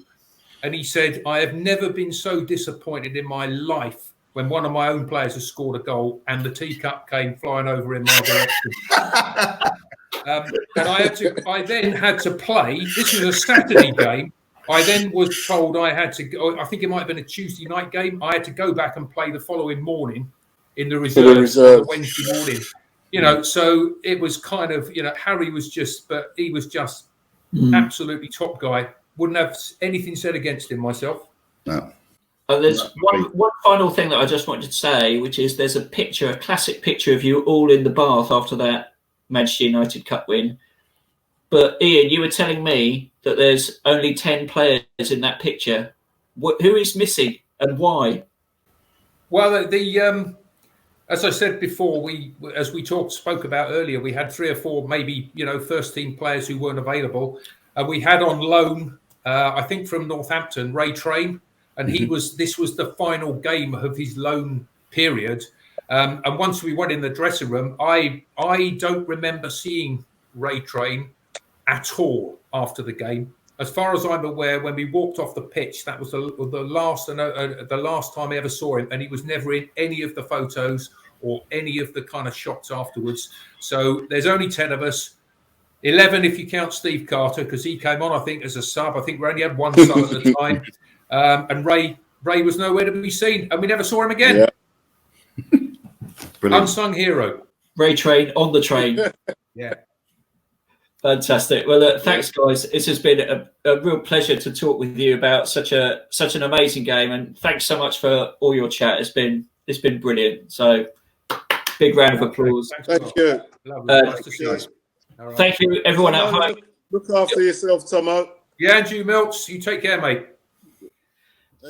And he said, "I have never been so disappointed in my life when one of my own players has scored a goal and the teacup came flying over in my direction." And I then had to play. This was a Saturday game. I then was told I had to go. I think it might have been a Tuesday night game. I had to go back and play the following morning in the reserves on the Wednesday morning. So it was kind of, Harry was just, but he was just absolutely top guy. Wouldn't have anything said against him myself. No. There's one final thing that I just wanted to say, which is there's a classic picture of you all in the bath after that Manchester United Cup win. But Ian, you were telling me that there's only 10 players in that picture. Who is missing and why? Well, as I said before, as we spoke about earlier, we had 3 or 4 maybe first team players who weren't available. We had on loan, I think from Northampton, Ray Train, and this was the final game of his loan period. And once we went in the dressing room, I don't remember seeing Ray Train at all after the game. As far as I'm aware, when we walked off the pitch, that was the last time I ever saw him, and he was never in any of the photos or any of the kind of shots afterwards. So there's only 10 of us, 11 if you count Steve Carter, because he came on, I think, as a sub. I think we only had one sub at the time, and Ray was nowhere to be seen, and we never saw him again. Yeah. Unsung hero. Ray Train on the train. Yeah. Fantastic. Well, thanks, guys. This has been a real pleasure to talk with you about such an amazing game, and thanks so much for all your chat. It's been brilliant. So, big round of applause. Thank you. Thank you, everyone at home. Look after yourself, Tomo. Yeah, and you, Milts. You take care, mate.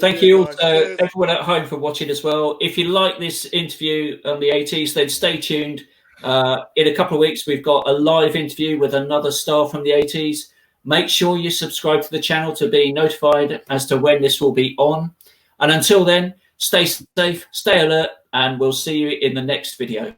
Thank you also, everyone at home, for watching as well. If you like this interview on the 80s, then stay tuned. In a couple of weeks, we've got a live interview with another star from the 80s. Make sure you subscribe to the channel to be notified as to when this will be on. And until then, stay safe, stay alert, and we'll see you in the next video.